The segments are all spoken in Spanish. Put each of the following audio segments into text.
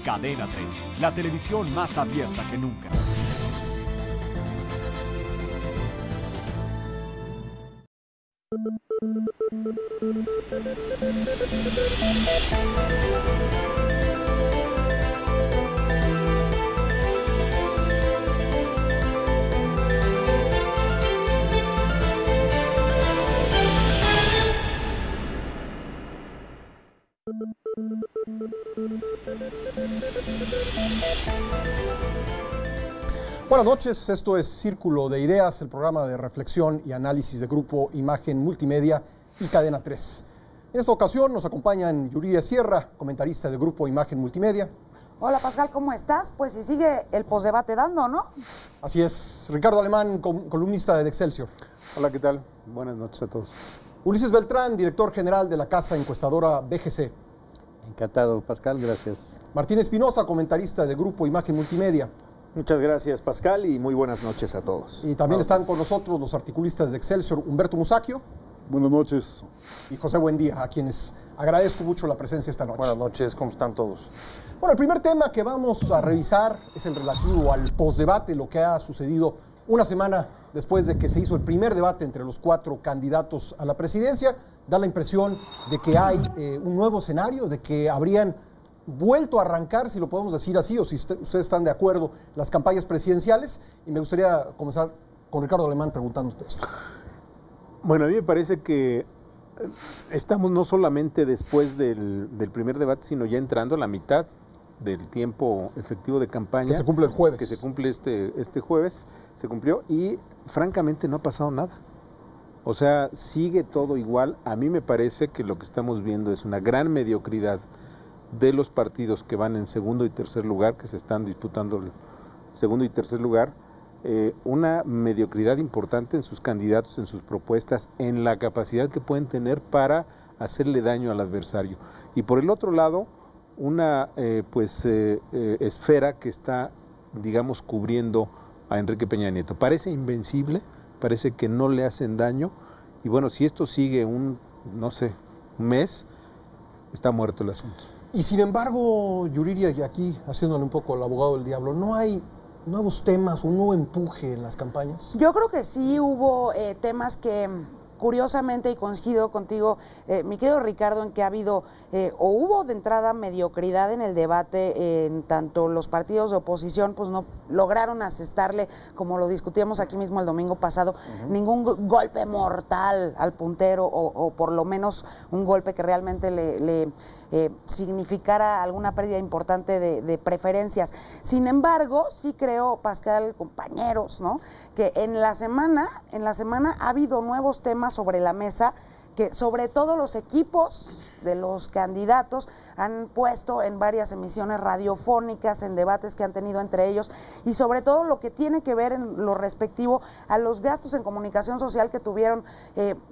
Cadena 30, la televisión más abierta que nunca. Buenas noches, esto es Círculo de Ideas, el programa de reflexión y análisis de Grupo Imagen Multimedia y Cadena 3. En esta ocasión nos acompañan Yuridia Sierra, comentarista de Grupo Imagen Multimedia. Hola Pascal, ¿cómo estás? Pues si sigue el posdebate dando, ¿no? Así es, Ricardo Alemán, columnista de Excelsior. Hola, ¿qué tal? Buenas noches a todos. Ulises Beltrán, director general de la casa encuestadora BGC. Encantado, Pascal, gracias. Martín Espinosa, comentarista de Grupo Imagen Multimedia. Muchas gracias, Pascal, y muy buenas noches a todos. Y también están con nosotros los articulistas de Excelsior, Humberto Musacchio. Buenas noches. Y José Buendía, a quienes agradezco mucho la presencia esta noche. Buenas noches, ¿cómo están todos? Bueno, el primer tema que vamos a revisar es el relativo al postdebate, lo que ha sucedido una semana después de que se hizo el primer debate entre los 4 candidatos a la presidencia. Da la impresión de que hay un nuevo escenario, de que habrían vuelto a arrancar, si lo podemos decir así, o si ustedes están de acuerdo, las campañas presidenciales. Y me gustaría comenzar con Ricardo Alemán preguntándote esto. Bueno, a mí me parece que estamos no solamente después del primer debate, sino ya entrando a la mitad del tiempo efectivo de campaña. Que se cumple el jueves. Que se cumple este jueves, se cumplió, y francamente no ha pasado nada. O sea, sigue todo igual. A mí me parece que lo que estamos viendo es una gran mediocridad de los partidos que van en segundo y tercer lugar, que se están disputando el segundo y tercer lugar, una mediocridad importante en sus candidatos, en sus propuestas, en la capacidad que pueden tener para hacerle daño al adversario. Y por el otro lado, una esfera que está, digamos, cubriendo a Enrique Peña Nieto. Parece invencible, parece que no le hacen daño, y bueno, si esto sigue un mes, está muerto el asunto. Y sin embargo, Yuridia, y aquí haciéndole un poco el abogado del diablo, ¿no hay nuevos temas, un nuevo empuje en las campañas? Yo creo que sí hubo temas que, curiosamente, y coincido contigo, mi querido Ricardo, en que ha habido o hubo de entrada mediocridad en el debate, en tanto los partidos de oposición pues no lograron asestarle, como lo discutíamos aquí mismo el domingo pasado, ningún golpe mortal al puntero, o por lo menos un golpe que realmente le significara alguna pérdida importante de preferencias. Sin embargo, sí creo, Pascal, compañeros, ¿no?, que en la semana ha habido nuevos temas sobre la mesa, que sobre todo los equipos de los candidatos han puesto en varias emisiones radiofónicas, en debates que han tenido entre ellos, y sobre todo lo que tiene que ver en lo respectivo a los gastos en comunicación social que tuvieron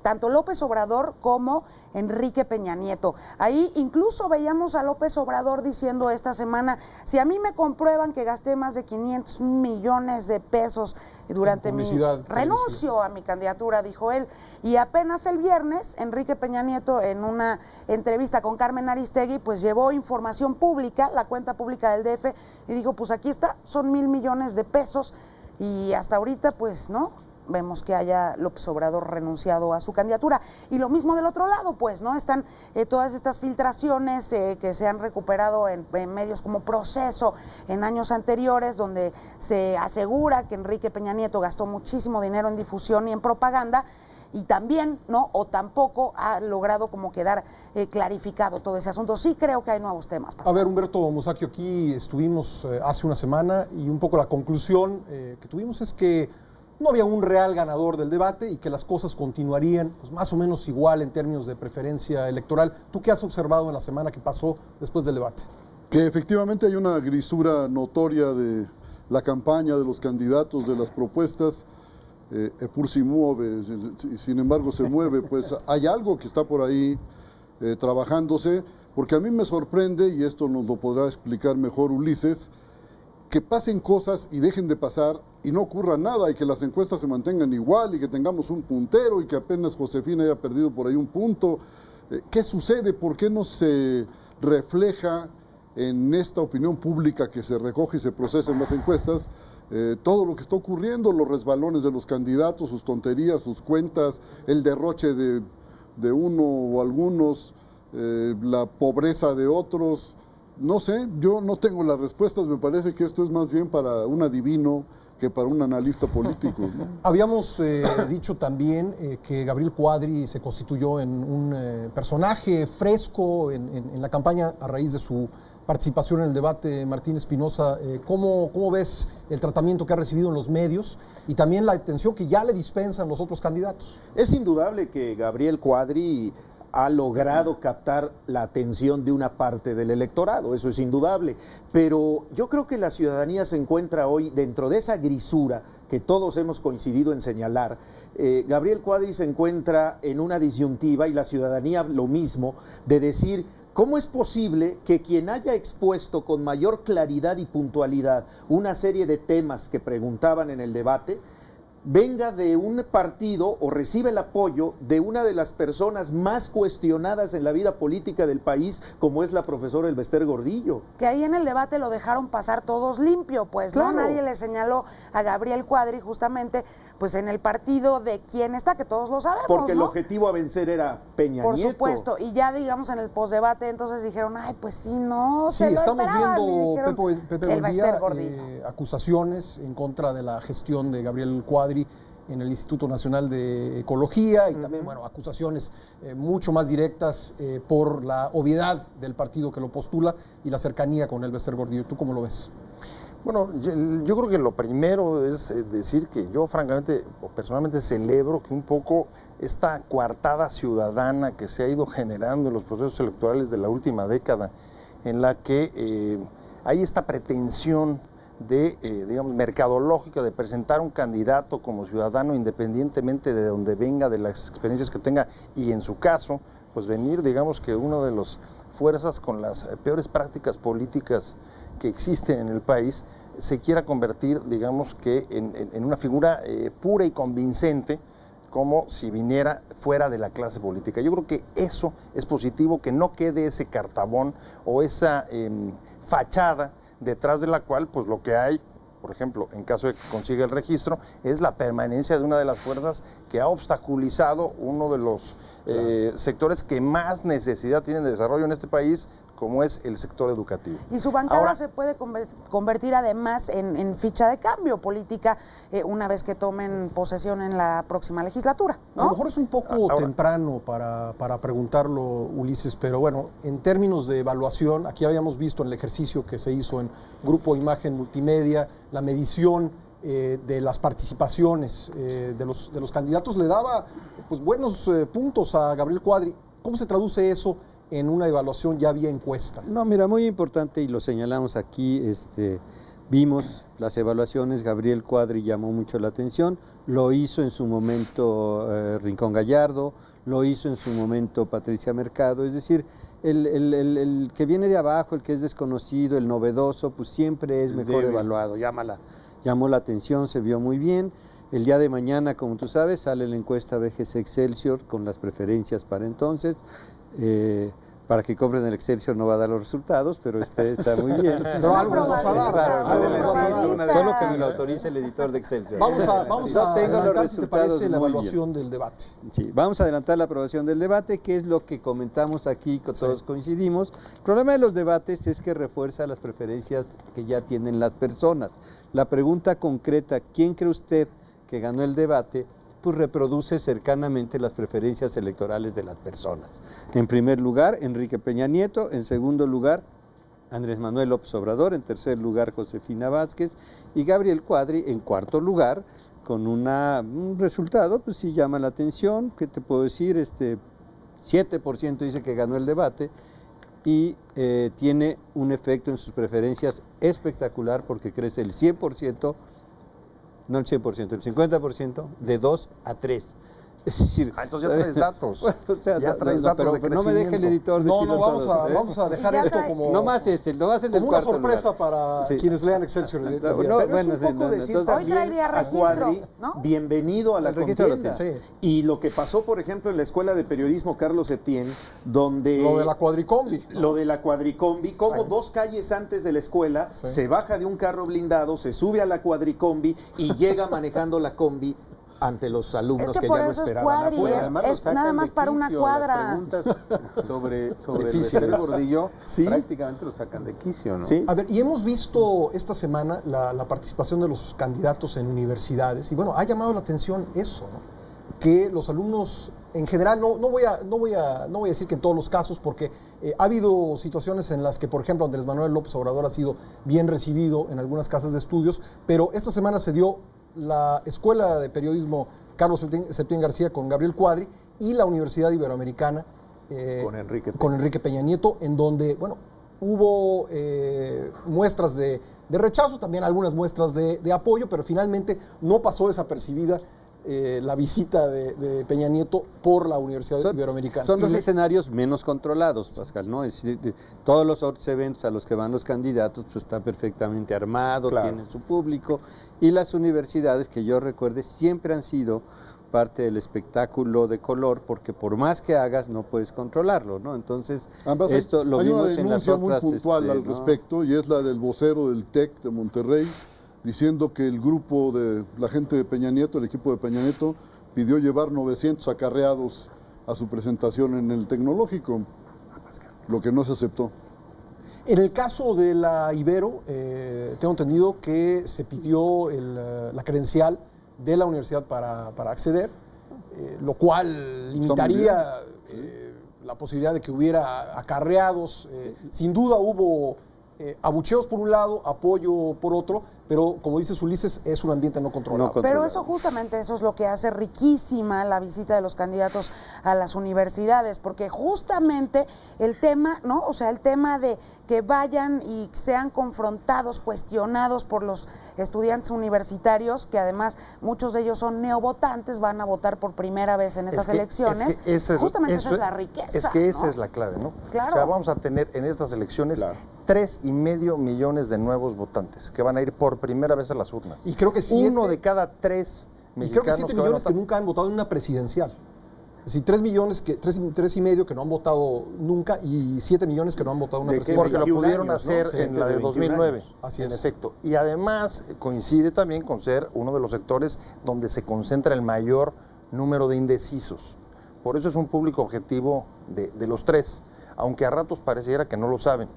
tanto López Obrador como Enrique Peña Nieto. Ahí incluso veíamos a López Obrador diciendo esta semana: si a mí me comprueban que gasté más de 500 millones de pesos durante mi renuncio a mi candidatura, dijo él. Y apenas el viernes, Enrique Peña Nieto, en una entrevista con Carmen Aristegui, pues llevó información pública, la cuenta pública del DF, y dijo: pues aquí está, son 1,000 millones de pesos, y hasta ahorita pues no vemos que haya López Obrador renunciado a su candidatura. Y lo mismo del otro lado, pues, ¿no? Están todas estas filtraciones que se han recuperado en medios como Proceso en años anteriores, donde se asegura que Enrique Peña Nieto gastó muchísimo dinero en difusión y en propaganda, y también, ¿no?, o tampoco ha logrado como quedar clarificado todo ese asunto. Sí creo que hay nuevos temas, Pascal. A ver, Humberto Musacchio, aquí estuvimos hace una semana, y un poco la conclusión que tuvimos es que no había un real ganador del debate y que las cosas continuarían pues, más o menos igual en términos de preferencia electoral. ¿Tú qué has observado en la semana que pasó después del debate? Que efectivamente hay una grisura notoria de la campaña, de los candidatos, de las propuestas. Pur si mueve, sin embargo se mueve, pues hay algo que está por ahí trabajándose, porque a mí me sorprende, y esto nos lo podrá explicar mejor Ulises, que pasen cosas y dejen de pasar y no ocurra nada, y que las encuestas se mantengan igual, y que tengamos un puntero, y que apenas Josefina haya perdido por ahí un punto. ¿Qué sucede? ¿Por qué no se refleja en esta opinión pública que se recoge y se procesa en las encuestas, todo lo que está ocurriendo, los resbalones de los candidatos, sus tonterías, sus cuentas, el derroche de uno o algunos, la pobreza de otros. No sé, yo no tengo las respuestas, me parece que esto es más bien para un adivino que para un analista político, ¿no? Habíamos dicho también que Gabriel Cuadri se constituyó en un personaje fresco en la campaña a raíz de su participación en el debate. Martín Espinosa, ¿cómo ves el tratamiento que ha recibido en los medios y también la atención que ya le dispensan los otros candidatos? Es indudable que Gabriel Cuadri ha logrado captar la atención de una parte del electorado, eso es indudable, pero yo creo que la ciudadanía se encuentra hoy dentro de esa grisura que todos hemos coincidido en señalar. Gabriel Cuadri se encuentra en una disyuntiva, y la ciudadanía lo mismo, de decir: ¿cómo es posible que quien haya expuesto con mayor claridad y puntualidad una serie de temas que preguntaban en el debate venga de un partido o recibe el apoyo de una de las personas más cuestionadas en la vida política del país, como es la profesora Elbester Gordillo? Que ahí en el debate lo dejaron pasar todos limpio, pues, claro. ¿no? Nadie le señaló a Gabriel Cuadri justamente, pues, en el partido de quién está, que todos lo sabemos, porque el ¿no? objetivo a vencer era Peña Por Nieto. supuesto, y ya digamos en el posdebate entonces dijeron: ay, pues sí, no, Sí, se lo estamos esperaban, y viendo, dijeron, Pepe Elbester Gordillo, Gordillo. acusaciones en contra de la gestión de Gabriel Cuadri en el Instituto Nacional de Ecología y también, bueno, acusaciones mucho más directas por la obviedad del partido que lo postula y la cercanía con Elbester Gordillo. ¿Tú cómo lo ves? Bueno, yo creo que lo primero es decir que yo francamente o personalmente celebro que un poco esta coartada ciudadana que se ha ido generando en los procesos electorales de la última década, en la que hay esta pretensión de, digamos, mercadológica de presentar un candidato como ciudadano independientemente de donde venga, de las experiencias que tenga, y en su caso, pues venir, digamos, que una de las fuerzas con las peores prácticas políticas que existen en el país se quiera convertir, digamos, que en una figura pura y convincente, como si viniera fuera de la clase política. Yo creo que eso es positivo, que no quede ese cartabón o esa fachada detrás de la cual, pues lo que hay, por ejemplo, en caso de que consiga el registro, es la permanencia de una de las fuerzas que ha obstaculizado uno de los sectores que más necesidad tienen de desarrollo en este país, como es el sector educativo. Y su bancada Ahora, se puede convertir además en ficha de cambio política una vez que tomen posesión en la próxima legislatura, ¿no? A lo mejor es un poco temprano para preguntarlo, Ulises, pero bueno, en términos de evaluación, aquí habíamos visto en el ejercicio que se hizo en Grupo Imagen Multimedia, la medición de las participaciones de los candidatos le daba pues buenos puntos a Gabriel Cuadri. ¿Cómo se traduce eso en una evaluación ya vía encuesta? No, mira, muy importante, y lo señalamos aquí, vimos las evaluaciones, Gabriel Cuadri llamó mucho la atención, lo hizo en su momento Rincón Gallardo, lo hizo en su momento Patricia Mercado, es decir, el que viene de abajo, el que es desconocido, el novedoso, pues siempre es mejor evaluado, llamó la atención, se vio muy bien. El día de mañana, como tú sabes, sale la encuesta BGC Excelsior con las preferencias para entonces. Para que compren el Excelsior no va a dar los resultados, pero está muy bien. Pero algo nos vas a dar. Solo que me lo autorice el editor de Excelsior. Vamos a adelantar, si te parece, la muy evaluación del debate. Sí, vamos a adelantar la aprobación del debate, que es lo que comentamos aquí, que todos coincidimos. El problema de los debates es que refuerza las preferencias que ya tienen las personas. La pregunta concreta, ¿quién cree usted que ganó el debate?, pues reproduce cercanamente las preferencias electorales de las personas. En primer lugar, Enrique Peña Nieto; en segundo lugar, Andrés Manuel López Obrador; en tercer lugar, Josefina Vázquez; y Gabriel Cuadri en cuarto lugar, con un resultado, pues sí llama la atención. ¿Qué te puedo decir? 7% dice que ganó el debate, y tiene un efecto en sus preferencias espectacular, porque crece el 100%, no el 100%, el 50%, de 2 a 3. Es decir, entonces ya traes datos. Bueno, o sea, ya traes datos de pero no me deje el crecimiento. editor decirlo No, vamos todo, ¿eh? vamos a dejar Ya esto trae- como, No más el del como una cuarto sorpresa lugar. para Sí. quienes lean Excelsior. el día de No, hoy. no, Pero bueno, es un sí, poco no, decir entonces- Hoy traería también a registro, Cuadri, ¿no? bienvenido a la El registro lo contienda. tiene, sí. Y lo que pasó, por ejemplo, en la Escuela de Periodismo Carlos Septién, donde... Lo de la cuadricombi. Lo de la cuadricombi, como 2 calles antes de la escuela, Sí. se baja de un carro blindado, se sube a la cuadricombi y llega manejando la combi ante los alumnos Es que que por ya lo eso es esperaban Cuadri, afuera. Además, lo es sacan nada de más para una quicio, cuadra. Las preguntas sobre el Difíciles. Becerril Gordillo Sí. prácticamente lo sacan de quicio, ¿no? Sí. A ver, y hemos visto esta semana la participación de los candidatos en universidades, y bueno, ha llamado la atención eso, ¿no? Que los alumnos en general, no voy a decir que en todos los casos, porque ha habido situaciones en las que, por ejemplo, Andrés Manuel López Obrador ha sido bien recibido en algunas casas de estudios, pero esta semana se dio la Escuela de Periodismo Carlos Septién García con Gabriel Cuadri y la Universidad Iberoamericana Con Enrique Peña Nieto, en donde, bueno, hubo muestras de rechazo, también algunas muestras de apoyo, pero finalmente no pasó desapercibida la visita de Peña Nieto por la Universidad Iberoamericana. Son los Y escenarios menos controlados, Pascal, ¿no? Es decir, todos los otros eventos a los que van los candidatos pues está perfectamente armado, Claro. tienen su público, y las universidades, que yo recuerde, siempre han sido parte del espectáculo de color, porque por más que hagas no puedes controlarlo, ¿no? Entonces, Además, esto lo hay una vimos en las denuncia muy otras... puntual al ¿no? respecto, y es la del vocero del TEC de Monterrey, diciendo que el grupo de la gente de Peña Nieto, el equipo de Peña Nieto, pidió llevar 900 acarreados a su presentación en el Tecnológico, lo que no se aceptó. En el caso de la Ibero, tengo entendido que se pidió la credencial de la universidad para acceder, lo cual limitaría la posibilidad de que hubiera acarreados. Sin duda hubo abucheos por un lado, apoyo por otro, pero como dices Ulises, es un ambiente no controlado. Pero eso justamente eso es lo que hace riquísima la visita de los candidatos a las universidades, porque justamente el tema, ¿no? O sea, el tema de que vayan y sean confrontados, cuestionados por los estudiantes universitarios, que además muchos de ellos son neovotantes, van a votar por primera vez en estas elecciones. Justamente esa es la riqueza. Es que esa ¿no? es la clave, ¿no? Claro. O sea, vamos a tener en estas elecciones 3,5 millones de nuevos votantes que van a ir por primera vez a las urnas. Y creo que 1 de cada 3 y creo que mexicanos 7 que van a millones que votar. nunca han votado en una presidencial. Es decir, 3 millones, 3,5 que no han votado nunca y 7 millones que no han votado en una ¿De qué? presidencial. Porque lo 21 pudieron años, ¿no? hacer Sí, en la de de 21 2009, años. Así en es. efecto. Y además coincide también con ser uno de los sectores donde se concentra el mayor número de indecisos. Por eso es un público objetivo de los tres, aunque a ratos pareciera que no lo saben,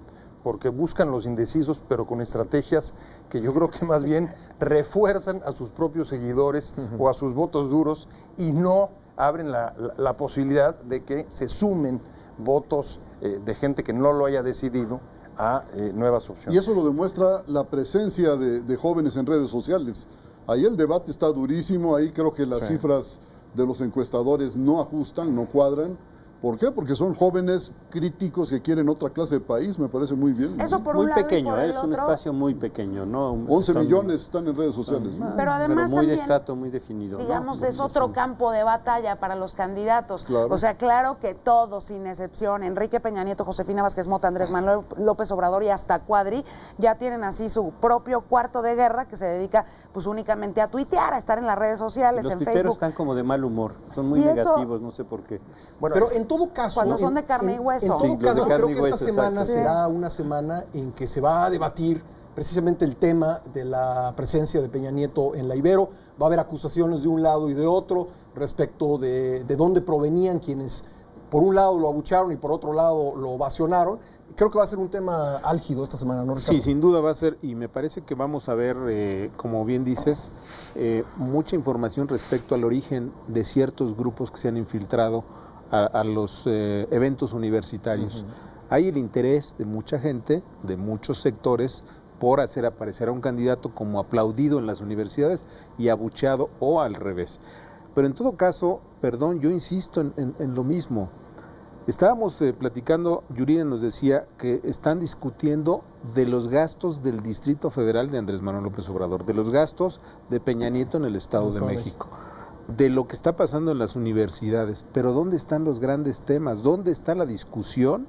porque buscan los indecisos, pero con estrategias que yo creo que más bien refuerzan a sus propios seguidores o a sus votos duros y no abren la posibilidad de que se sumen votos de gente que no lo haya decidido a nuevas opciones. Y eso lo demuestra la presencia de jóvenes en redes sociales. Ahí el debate está durísimo, ahí creo que las cifras de los encuestadores no ajustan, no cuadran. ¿Por qué? Porque son jóvenes críticos que quieren otra clase de país, me parece muy bien. Eso por Muy un lado y pequeño, por el es un otro, espacio muy pequeño, ¿no? 11 Son- millones están en redes sociales. ¿no? Pero además muy de también, estrato, muy definido, ¿no? digamos, es otro campo de batalla para los candidatos. Claro. O sea, claro que todos, sin excepción, Enrique Peña Nieto, Josefina Vázquez Mota, Andrés Manuel López Obrador y hasta Cuadri, ya tienen así su propio cuarto de guerra que se dedica pues únicamente a tuitear, a estar en las redes sociales, Los en tuiteros Facebook. están como de mal humor, son muy Y eso- negativos, no sé por qué. Bueno, Pero en todo caso, Cuando son de carne y hueso. En Sí, todo los de caso, carne creo y que esta hueso, semana exacto. será una semana en que se va a debatir precisamente el tema de la presencia de Peña Nieto en la Ibero. Va a haber acusaciones de un lado y de otro respecto de dónde provenían quienes por un lado lo abucharon y por otro lado lo ovacionaron. Creo que va a ser un tema álgido esta semana, ¿no, Ricardo? Sí, sin duda va a ser, y me parece que vamos a ver, como bien dices, mucha información respecto al origen de ciertos grupos que se han infiltrado a los eventos universitarios. Hay el interés de mucha gente, de muchos sectores, por hacer aparecer a un candidato como aplaudido en las universidades y abucheado o al revés. Pero en todo caso, perdón, yo insisto en lo mismo. Estábamos platicando, Yurina nos decía que están discutiendo de los gastos del Distrito Federal de Andrés Manuel López Obrador, de los gastos de Peña Nieto en el Estado de México. de lo que está pasando en las universidades, pero ¿dónde están los grandes temas? ¿Dónde está la discusión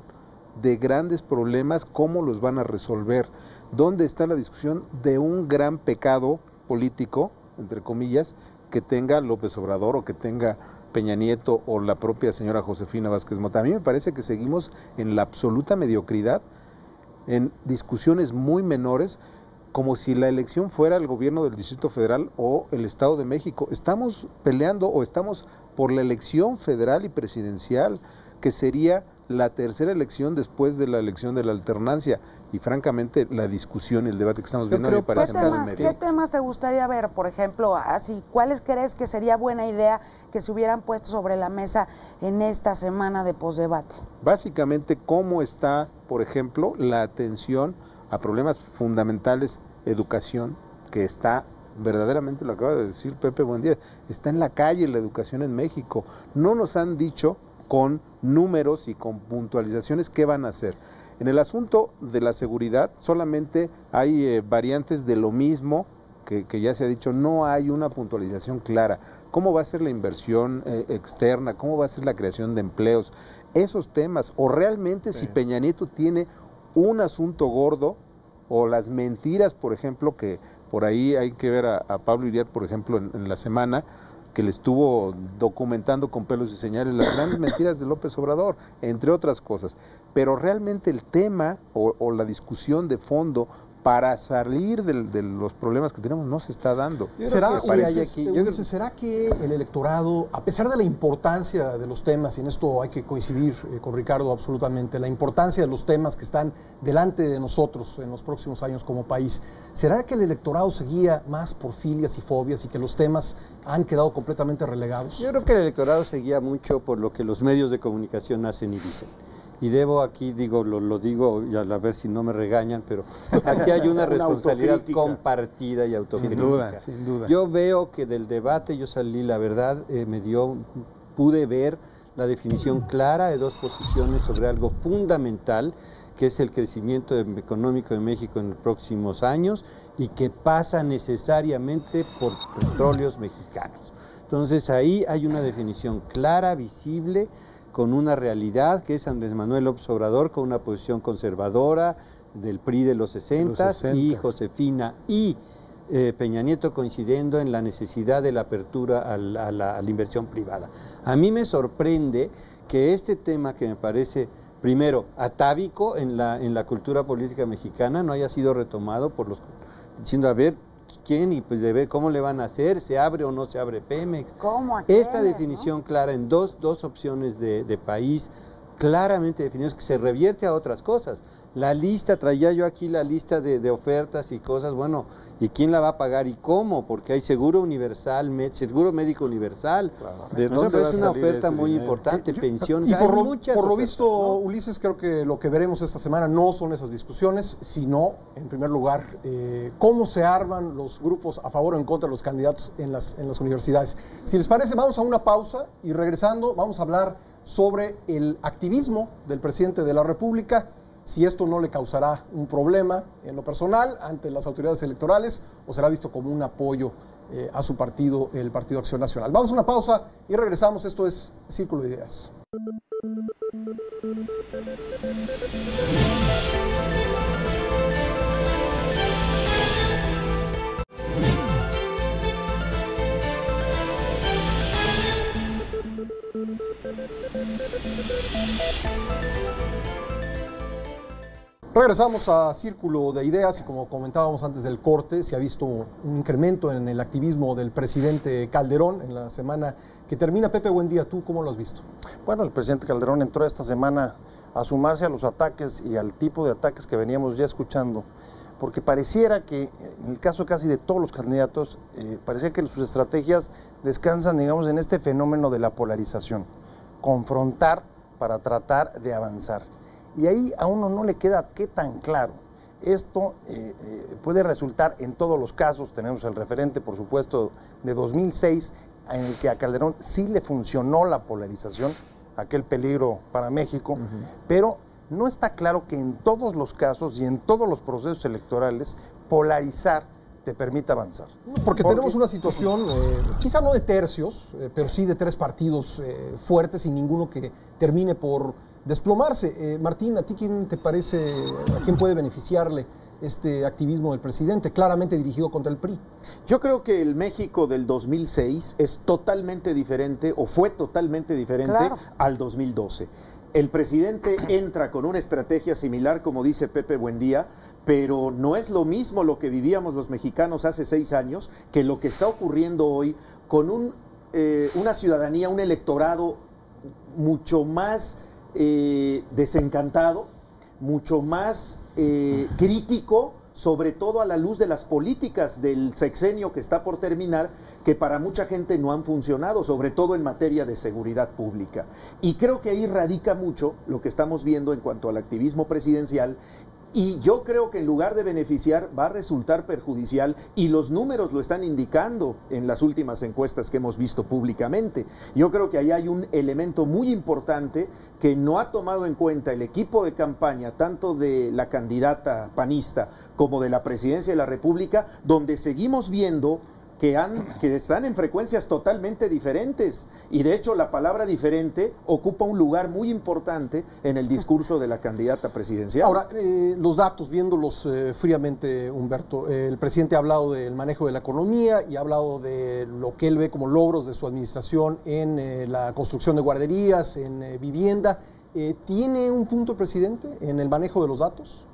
de grandes problemas? ¿Cómo los van a resolver? ¿Dónde está la discusión de un gran pecado político, entre comillas, que tenga López Obrador o que tenga Peña Nieto o la propia señora Josefina Vázquez Mota? A mí me parece que seguimos en la absoluta mediocridad, en discusiones muy menores, como si la elección fuera el gobierno del Distrito Federal o el Estado de México. Estamos peleando o estamos por la elección federal y presidencial, que sería la tercera elección después de la elección de la alternancia. Y francamente, la discusión y el debate que estamos viendo me parece muy medio. ¿Qué temas te gustaría ver? Por ejemplo, así, ¿cuáles crees que sería buena idea que se hubieran puesto sobre la mesa en esta semana de posdebate? Básicamente, ¿cómo está, por ejemplo, la atención a problemas fundamentales, educación, que está verdaderamente, lo acaba de decir Pepe Buendía, está en la calle la educación en México? No nos han dicho con números y con puntualizaciones qué van a hacer. En el asunto de la seguridad solamente hay variantes de lo mismo que ya se ha dicho, no hay una puntualización clara. ¿Cómo va a ser la inversión externa? ¿Cómo va a ser la creación de empleos? Esos temas, o realmente si Peña Nieto tiene un asunto gordo, o las mentiras, por ejemplo, que por ahí hay que ver a Pablo Iriart, por ejemplo, en la semana, que le estuvo documentando con pelos y señales las grandes mentiras de López Obrador, entre otras cosas. Pero realmente el tema o la discusión de fondo para salir de los problemas que tenemos no se está dando. ¿Será que el electorado, a pesar de la importancia de los temas, y en esto hay que coincidir con Ricardo absolutamente, la importancia de los temas que están delante de nosotros en los próximos años como país, ¿será que el electorado se guía más por filias y fobias y que los temas han quedado completamente relegados? Yo creo que el electorado se guía mucho por lo que los medios de comunicación hacen y dicen. Y debo aquí, lo digo, y a ver si no me regañan, pero aquí hay una responsabilidad compartida y autocrítica. Sin duda. Yo veo que del debate yo salí, la verdad, pude ver la definición clara de dos posiciones sobre algo fundamental, que es el crecimiento económico de México en los próximos años y que pasa necesariamente por petróleos mexicanos. Entonces ahí hay una definición clara, visible, con una realidad que es Andrés Manuel López Obrador con una posición conservadora del PRI de los 60 y Josefina y Peña Nieto coincidiendo en la necesidad de la apertura a la inversión privada. A mí me sorprende que este tema, que me parece primero atávico en la cultura política mexicana, no haya sido retomado por los diciendo, a ver, ¿quién? Y pues cómo le van a hacer, ¿se abre o no se abre Pemex? Esta definición, ¿no?, clara en dos opciones de país, claramente definidos, que se revierte a otras cosas. La lista, traía yo aquí la lista de ofertas y cosas, bueno, ¿y quién la va a pagar y cómo? Porque hay seguro universal, seguro médico universal, ¿de dónde es una oferta muy importante? Pensiones, y por lo visto, ¿no, Ulises? Creo que lo que veremos esta semana no son esas discusiones, sino, en primer lugar, cómo se arman los grupos a favor o en contra de los candidatos en las universidades. Si les parece, vamos a una pausa y regresando vamos a hablar sobre el activismo del presidente de la República, si esto no le causará un problema en lo personal ante las autoridades electorales o será visto como un apoyo a su partido, el Partido Acción Nacional. Vamos a una pausa y regresamos. Esto es Círculo de Ideas. Regresamos a Círculo de Ideas y como comentábamos antes del corte, se ha visto un incremento en el activismo del presidente Calderón en la semana que termina. Pepe Buendía, ¿tú cómo lo has visto? Bueno, el presidente Calderón entró esta semana a sumarse a los ataques y al tipo de ataques que veníamos ya escuchando, porque pareciera que, en el caso casi de todos los candidatos, parecía que sus estrategias descansan, digamos, en este fenómeno de la polarización, confrontar para tratar de avanzar. Y ahí a uno no le queda qué tan claro. Esto puede resultar en todos los casos. Tenemos el referente, por supuesto, de 2006, en el que a Calderón sí le funcionó la polarización, aquel peligro para México, pero no está claro que en todos los casos y en todos los procesos electorales polarizar te permite avanzar. Porque tenemos una situación, quizá no de tercios, pero sí de 3 partidos fuertes y ninguno que termine por desplomarse. Martín, ¿a ti quién te parece, a quién puede beneficiarle este activismo del presidente, claramente dirigido contra el PRI? Yo creo que el México del 2006 es totalmente diferente, o fue totalmente diferente, claro, al 2012. El presidente entra con una estrategia similar, como dice Pepe Buendía, pero no es lo mismo lo que vivíamos los mexicanos hace 6 años que lo que está ocurriendo hoy con una ciudadanía, un electorado mucho más desencantado, mucho más crítico, sobre todo a la luz de las políticas del sexenio que está por terminar, que para mucha gente no han funcionado, sobre todo en materia de seguridad pública. Y creo que ahí radica mucho lo que estamos viendo en cuanto al activismo presidencial. Y yo creo que en lugar de beneficiar va a resultar perjudicial, y los números lo están indicando en las últimas encuestas que hemos visto públicamente. Yo creo que ahí hay un elemento muy importante que no ha tomado en cuenta el equipo de campaña, tanto de la candidata panista como de la presidencia de la República, donde seguimos viendo que están en frecuencias totalmente diferentes, y de hecho la palabra diferente ocupa un lugar muy importante en el discurso de la candidata presidencial. Ahora, los datos, viéndolos fríamente, Humberto, el presidente ha hablado del manejo de la economía y ha hablado de lo que él ve como logros de su administración en la construcción de guarderías, en vivienda. ¿Tiene un punto el presidente en el manejo de los datos?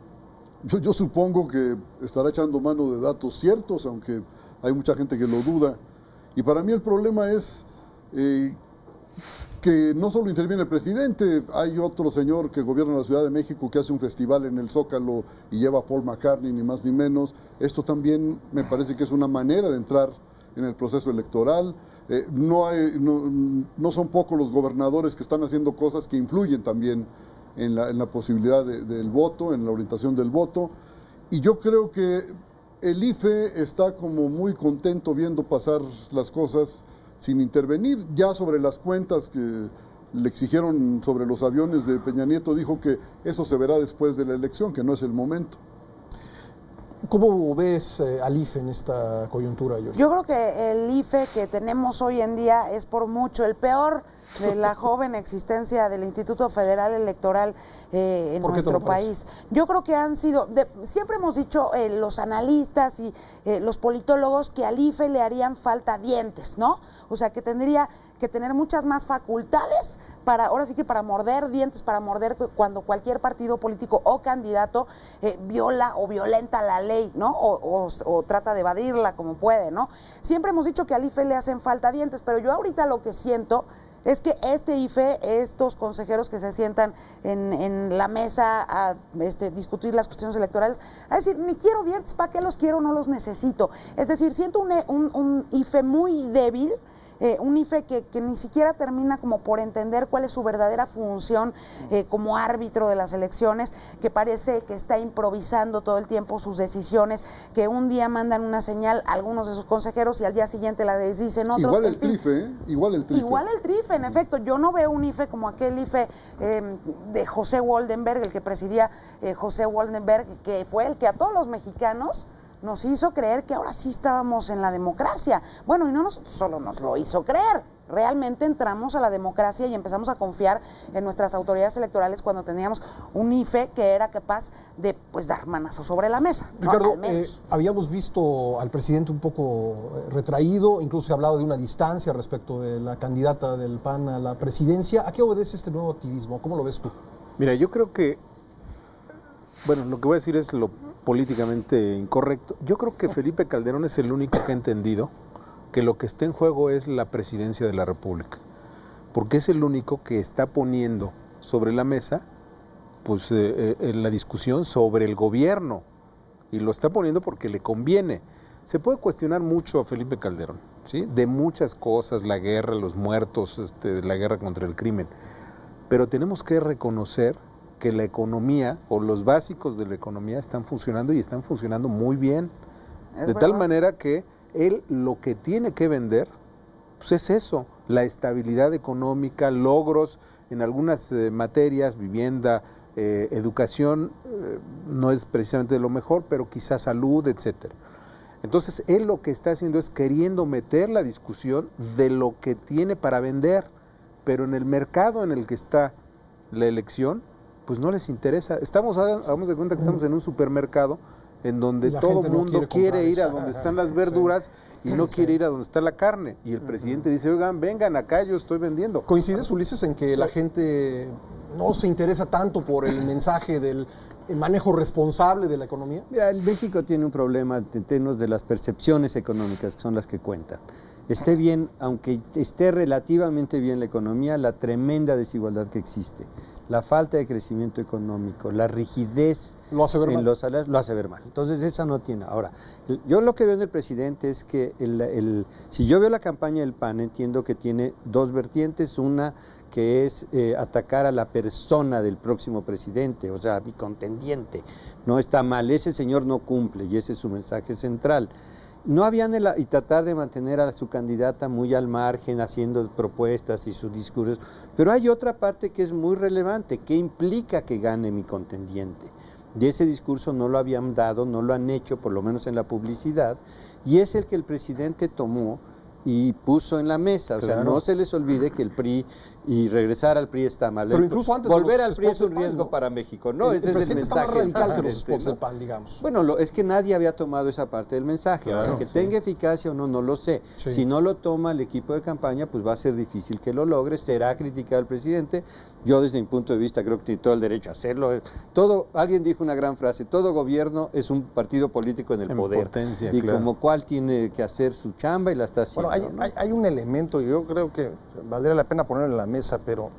Yo supongo que estará echando mano de datos ciertos, aunque hay mucha gente que lo duda. Y para mí el problema es que no solo interviene el presidente, hay otro señor que gobierna la Ciudad de México que hace un festival en el Zócalo y lleva a Paul McCartney, ni más ni menos. Esto también me parece que es una manera de entrar en el proceso electoral. No son pocos los gobernadores que están haciendo cosas que influyen también en la posibilidad del voto, en la orientación del voto. Y yo creo que el IFE está como muy contento viendo pasar las cosas sin intervenir. Ya sobre las cuentas que le exigieron sobre los aviones de Peña Nieto, dijo que eso se verá después de la elección, que no es el momento. ¿Cómo ves al IFE en esta coyuntura, Yuri? Yo creo que el IFE que tenemos hoy en día es por mucho el peor de la joven existencia del Instituto Federal Electoral en nuestro país. Yo creo que han sido, siempre hemos dicho los analistas y los politólogos que al IFE le harían falta dientes, ¿no? O sea, que tendría que tener muchas más facultades para, ahora sí que para morder dientes, para morder cuando cualquier partido político o candidato viola o violenta la ley, ¿no? O trata de evadirla como puede, ¿no? Siempre hemos dicho que al IFE le hacen falta dientes, pero yo ahorita lo que siento es que este IFE, estos consejeros que se sientan en la mesa a discutir las cuestiones electorales, a decir, ni quiero dientes, ¿para qué los quiero? No los necesito. Es decir, siento un IFE muy débil, un IFE que ni siquiera termina como por entender cuál es su verdadera función como árbitro de las elecciones, que parece que está improvisando todo el tiempo sus decisiones, que un día mandan una señal a algunos de sus consejeros y al día siguiente la desdicen otros. Igual el TRIFE, igual el TRIFE. Igual el TRIFE, en efecto. Yo no veo un IFE como aquel IFE de José Woldenberg, el que presidía José Woldenberg, que fue el que a todos los mexicanos nos hizo creer que ahora sí estábamos en la democracia. Bueno, y no solo nos lo hizo creer, realmente entramos a la democracia y empezamos a confiar en nuestras autoridades electorales cuando teníamos un IFE que era capaz de dar manazos sobre la mesa. Ricardo, habíamos visto al presidente un poco retraído, incluso se ha hablado de una distancia respecto de la candidata del PAN a la presidencia. ¿A qué obedece este nuevo activismo? ¿Cómo lo ves tú? Mira, yo creo que, bueno, lo que voy a decir es lo políticamente incorrecto. Yo creo que Felipe Calderón es el único que ha entendido que lo que está en juego es la presidencia de la República, porque es el único que está poniendo sobre la mesa la discusión sobre el gobierno, y lo está poniendo porque le conviene. Se puede cuestionar mucho a Felipe Calderón, ¿sí? De muchas cosas, la guerra, los muertos, la guerra contra el crimen, pero tenemos que reconocer que la economía o los básicos de la economía están funcionando y están funcionando muy bien. De tal manera que él lo que tiene que vender es eso, la estabilidad económica, logros en algunas materias, vivienda, educación, no es precisamente de lo mejor, pero quizás salud, etcétera. Entonces, él lo que está haciendo es queriendo meter la discusión de lo que tiene para vender, pero en el mercado en el que está la elección, pues no les interesa. Hagamos de cuenta que estamos en un supermercado en donde todo el mundo quiere ir a donde están las verduras y no quiere ir a donde está la carne. Y el presidente dice, oigan, vengan acá, yo estoy vendiendo. ¿Coincides, Ulises, en que la gente no se interesa tanto por el mensaje del manejo responsable de la economía? Mira, México tiene un problema en términos de las percepciones económicas, que son las que cuentan. Esté bien, aunque esté relativamente bien la economía, la tremenda desigualdad que existe, la falta de crecimiento económico, la rigidez lo hace ver en mal. los salarios, lo hace ver mal. Entonces, esa no tiene. Ahora, yo lo que veo en el presidente es que si yo veo la campaña del PAN, entiendo que tiene dos vertientes, una que es atacar a la persona del próximo presidente, o sea, a mi contendiente. No está mal, ese señor no cumple y ese es su mensaje central. No habían y tratar de mantener a su candidata muy al margen, haciendo propuestas y sus discursos, pero hay otra parte que es muy relevante, que implica que gane mi contendiente. Y ese discurso no lo habían dado, no lo han hecho, por lo menos en la publicidad, y es el que el presidente tomó y puso en la mesa. O sea, no se les olvide que el PRI y regresar al PRI está mal. Pero incluso antes volver de al los PRI es spots un del riesgo PAN, para México. No, ese es el mensaje. Está más radical que los spots ¿no? del PAN, digamos. Bueno, es que nadie había tomado esa parte del mensaje. Claro, que tenga eficacia o no, no lo sé. Sí. Si no lo toma el equipo de campaña, pues va a ser difícil que lo logre. Será criticado el presidente. Yo, desde mi punto de vista, creo que tiene todo el derecho a hacerlo. Alguien dijo una gran frase: todo gobierno es un partido político en el poder. Potencia, y claro. como cual tiene que hacer su chamba y la está haciendo. Bueno, hay un elemento, yo creo que valdría la pena ponerlo en la mesa, pero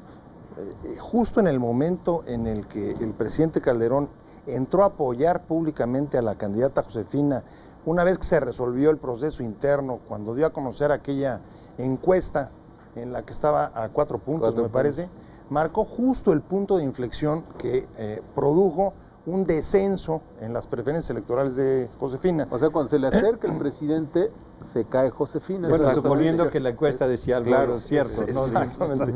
justo en el momento en el que el presidente Calderón entró a apoyar públicamente a la candidata Josefina, una vez que se resolvió el proceso interno, cuando dio a conocer aquella encuesta en la que estaba a 4 puntos, me parece, marcó justo el punto de inflexión que produjo un descenso en las preferencias electorales de Josefina. O sea, cuando se le acerca el presidente, se cae Josefina. Bueno, suponiendo que la encuesta decía algo cierto. ¿no? Exactamente.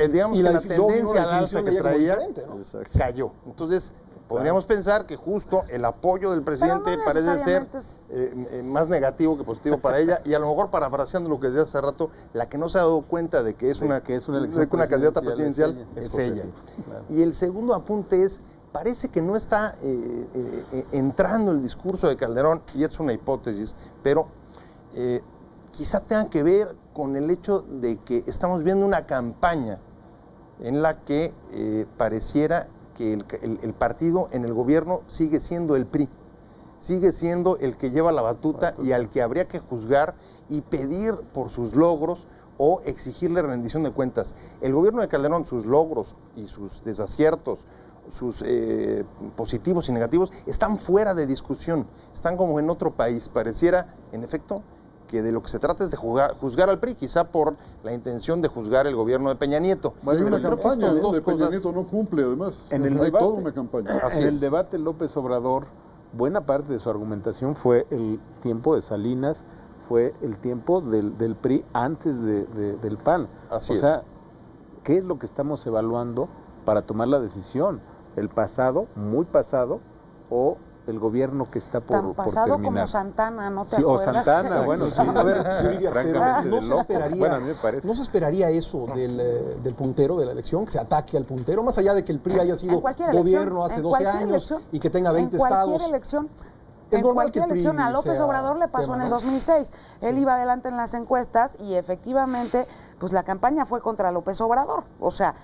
Digamos Y que la la luego vino tendencia la al alza definición que de ella como traía diferente, ¿no? cayó. Entonces, podríamos pensar que justo el apoyo del presidente no parece ser necesariamente más negativo que positivo para ella, y a lo mejor, parafraseando lo que decía hace rato, la que no se ha dado cuenta de que es una candidata presidencial es ella. Claro. Y el segundo apunte es: parece que no está entrando el discurso de Calderón, y es una hipótesis, pero quizá tenga que ver con el hecho de que estamos viendo una campaña en la que pareciera que el partido en el gobierno sigue siendo el PRI, sigue siendo el que lleva la batuta y al que habría que juzgar y pedir por sus logros o exigirle rendición de cuentas. El gobierno de Calderón, sus logros y sus desaciertos, sus positivos y negativos, están fuera de discusión, están como en otro país. Pareciera, en efecto, que de lo que se trata es de juzgar al PRI, quizá por la intención de juzgar el gobierno de Peña Nieto. Hay una Creo que campaña estas donde dos Peña cosas... Nieto no cumple, además. En el Hay debate, toda una campaña. Así en es. el debate, López Obrador, buena parte de su argumentación fue el tiempo de Salinas, fue el tiempo del PRI antes del PAN. Así o sea, ¿qué es lo que estamos evaluando para tomar la decisión? ¿El pasado, muy pasado, o el gobierno que está Tan pasado por terminar? como Santana, ¿no te Sí, o acuerdas? Santana, bueno, sí. A ver, yo diría, Francamente, pero de loco. Bueno, a mí me parece. ¿no se esperaría eso del puntero de la elección, que se ataque al puntero, más allá de que el PRI haya sido En cualquier elección, gobierno hace en 12 cualquier años elección, y que tenga 20 en cualquier estados? elección. Es En normal que cualquier el PRI elección a López sea Obrador le pasó tema, en el ¿no? 2006. Él iba adelante en las encuestas y efectivamente, pues la campaña fue contra López Obrador. O sea,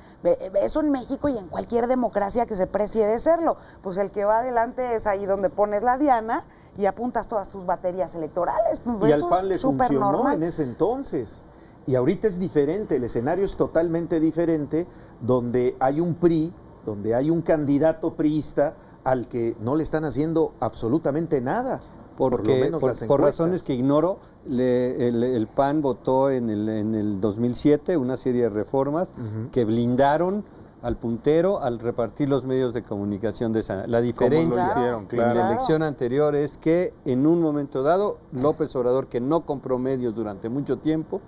eso en México y en cualquier democracia que se precie de serlo. Pues el que va adelante es ahí donde pones la diana y apuntas todas tus baterías electorales. Pues Y al eso PAN le es súper funcionó normal. en ese entonces. Y ahorita es diferente, el escenario es totalmente diferente, donde hay un PRI, donde hay un candidato priista al que no le están haciendo absolutamente nada. Porque por razones que ignoro, el PAN votó en el 2007 una serie de reformas que blindaron al puntero al repartir los medios de comunicación de esa. La diferencia hicieron, en la elección anterior es que en un momento dado López Obrador, que no compró medios durante mucho tiempo,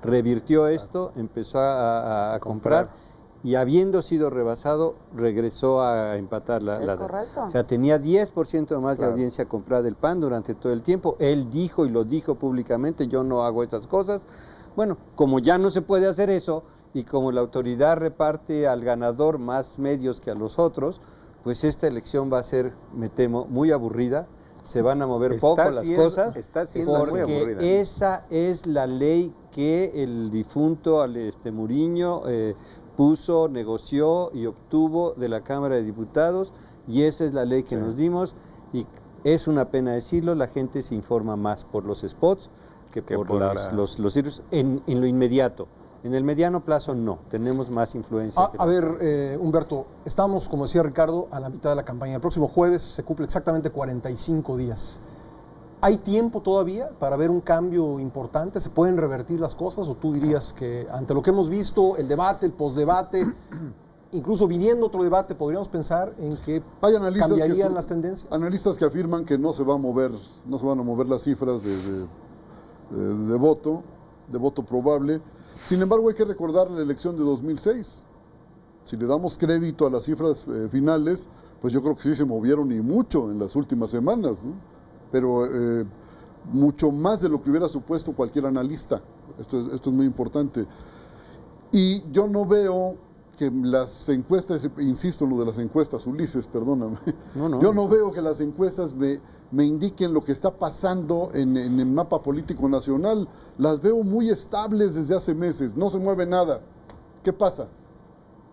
revirtió esto, empezó a comprar. y habiendo sido rebasado, regresó a empatar Es correcto. O sea, tenía 10% más de audiencia comprada del PAN durante todo el tiempo. Él dijo y lo dijo públicamente, yo no hago esas cosas. Bueno, como ya no se puede hacer eso y como la autoridad reparte al ganador más medios que a los otros, pues esta elección va a ser, me temo, muy aburrida. Se van a mover poco las cosas. Está siendo muy aburrida. Porque esa es la ley que el difunto Muriño puso, negoció y obtuvo de la Cámara de Diputados, y esa es la ley que nos dimos, y es una pena decirlo, la gente se informa más por los spots que por los sitios en lo inmediato. En el mediano plazo no, tenemos más influencia. A ver, Humberto, estamos, como decía Ricardo, a la mitad de la campaña. El próximo jueves se cumple exactamente 45 días. ¿Hay tiempo todavía para ver un cambio importante? ¿Se pueden revertir las cosas? ¿O tú dirías que ante lo que hemos visto, el debate, el postdebate, incluso viniendo otro debate, podríamos pensar en que cambiarían las tendencias? Analistas que afirman que no se van a mover las cifras de voto probable. Sin embargo, hay que recordar la elección de 2006. Si le damos crédito a las cifras finales, pues yo creo que sí se movieron y mucho en las últimas semanas, ¿no? Pero mucho más de lo que hubiera supuesto cualquier analista. Esto es muy importante. Y yo no veo que las encuestas, insisto en lo de las encuestas, Ulises, perdóname, yo no veo que las encuestas me indiquen lo que está pasando en el mapa político nacional. Las veo muy estables desde hace meses, no se mueve nada. ¿Qué pasa?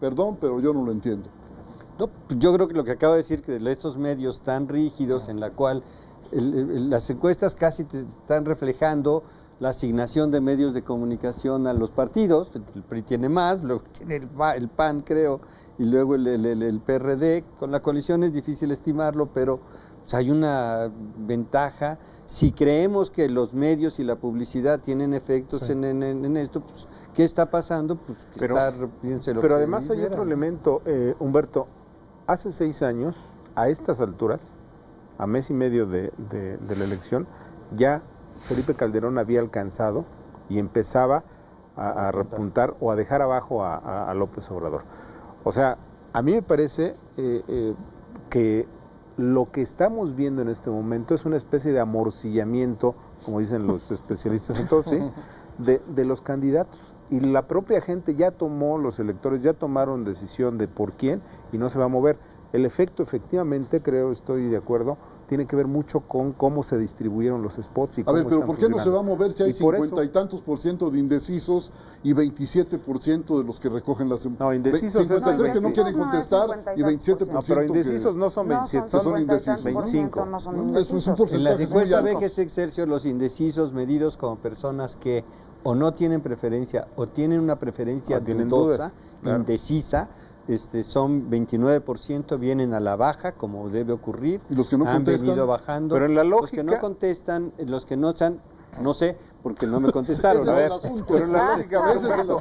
Perdón, pero yo no lo entiendo. No, yo creo que lo que acabo de decir, que de estos medios tan rígidos en la cual las encuestas casi te están reflejando la asignación de medios de comunicación a los partidos. El PRI tiene más, luego tiene el PAN, creo, y luego el PRD. Con la coalición es difícil estimarlo, pero pues, hay una ventaja. Si creemos que los medios y la publicidad tienen efectos en esto, pues, ¿qué está pasando? Pues pero además hay otro elemento, Humberto. Hace 6 años, a estas alturas, a mes y medio de la elección, ya Felipe Calderón había alcanzado y empezaba a repuntar o a dejar abajo a López Obrador. O sea, a mí me parece que lo que estamos viendo en este momento es una especie de amorcillamiento, como dicen los especialistas en todo, ¿sí? de los candidatos. Y la propia gente ya tomó, los electores ya tomaron decisión de por quién y no se va a mover. El efecto, efectivamente, estoy de acuerdo, tiene que ver mucho con cómo se distribuyeron los spots y cómo pero ¿por qué no se va a mover si hay 50 y tantos % de indecisos y 27% de los que recogen las... No, indecisos 53 que no quieren contestar y 27% no, pero indecisos no son 27, son indecisos. 25. No son indecisos. Es un porcentaje. En las encuestas BGC Excelsior, los indecisos medidos como personas que o no tienen preferencia o tienen una preferencia dudosa, claro, indecisa, son 29%, vienen a la baja, como debe ocurrir. ¿Y los que no han contestan? Venido bajando. Pero en la lógica... Los que no contestan, los que no están, no sé, porque no me contestaron. Ese es el asunto. Pero en la lógica,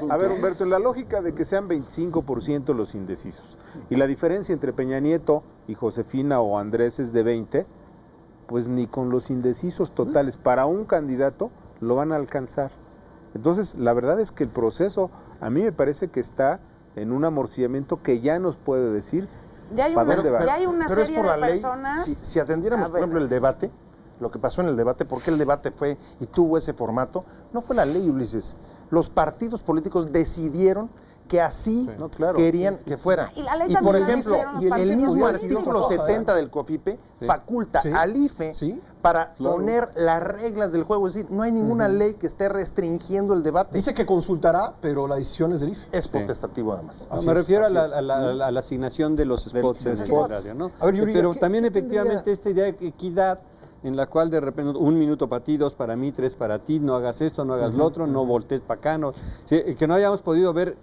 a ver, Humberto, en la lógica de que sean 25% los indecisos, y la diferencia entre Peña Nieto y Josefina o Andrés es de 20, pues ni con los indecisos totales para un candidato lo van a alcanzar. Entonces, la verdad es que el proceso, a mí me parece que está en un amorcillamiento que ya nos puede decir para dónde va. Ya hay una pero serie es por de la ley. personas... Si atendiéramos, por ejemplo, el debate, lo que pasó en el debate, por qué el debate fue y tuvo ese formato, no fue la ley, Ulises. Los partidos políticos decidieron que así querían que fuera. Y por ejemplo, el mismo artículo 70 del COFIPE faculta al IFE para poner las reglas del juego. Es decir, no hay ninguna ley que esté restringiendo el debate. Dice que consultará, pero la decisión es del IFE. Es potestativo, además. Me refiero a la asignación de los spots en el horario, ¿no? A ver, Yuri, pero también efectivamente esta idea de equidad, en la cual de repente 1 minuto para ti, 2 para mí, 3 para ti, no hagas esto, no hagas lo otro, no voltees para acá, que no hayamos podido ver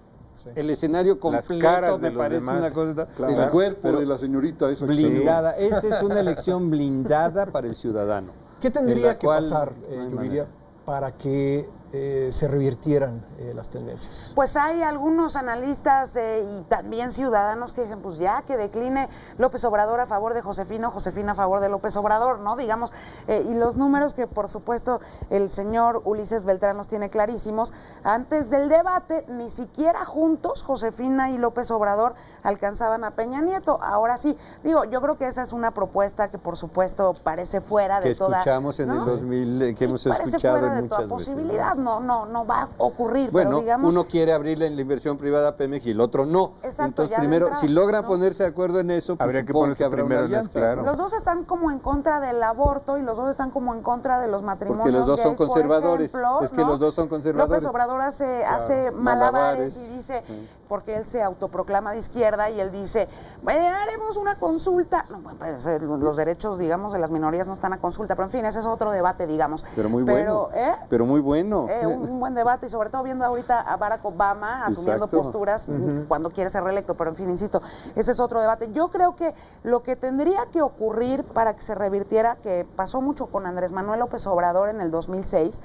el escenario completo, las caras me de los parece demás. Una cosa el cuerpo de la señorita esa blindada. Esta es una elección blindada para el ciudadano. ¿Qué tendría que pasar, Yuriria, para que se revirtieran las tendencias? Pues hay algunos analistas y también ciudadanos que dicen, pues ya que decline López Obrador a favor de Josefina, o Josefina a favor de López Obrador, ¿no? Digamos, y los números que por supuesto el señor Ulises Beltrán nos tiene clarísimos, antes del debate ni siquiera juntos Josefina y López Obrador alcanzaban a Peña Nieto. Ahora sí, digo, yo creo que esa es una propuesta que por supuesto parece fuera de toda... Que escuchamos en el 2000, que hemos escuchado en muchas posibilidad, veces. No va a ocurrir, bueno, pero digamos... uno quiere abrirle la inversión privada a Pemex y el otro no. Exacto, entonces ya primero, entrada, si logran ¿no? ponerse de acuerdo en eso, pues habría que supongo ponerse habrá primero una en las alianza. claro. Los dos están como en contra del aborto y los dos están como en contra de los matrimonios Porque los dos son gays, por conservadores. ejemplo, Es que ¿no? los dos son conservadores. López Obrador hace malabares y dice, porque él se autoproclama de izquierda y él dice, haremos una consulta. No, bueno, pues, los derechos, digamos, de las minorías no están a consulta, pero en fin, ese es otro debate, digamos. Pero muy bueno. Pero muy bueno. Un buen debate y sobre todo viendo ahorita a Barack Obama asumiendo Exacto. posturas cuando quiere ser reelecto, pero en fin, insisto, ese es otro debate. Yo creo que lo que tendría que ocurrir para que se revirtiera, que pasó mucho con Andrés Manuel López Obrador en el 2006,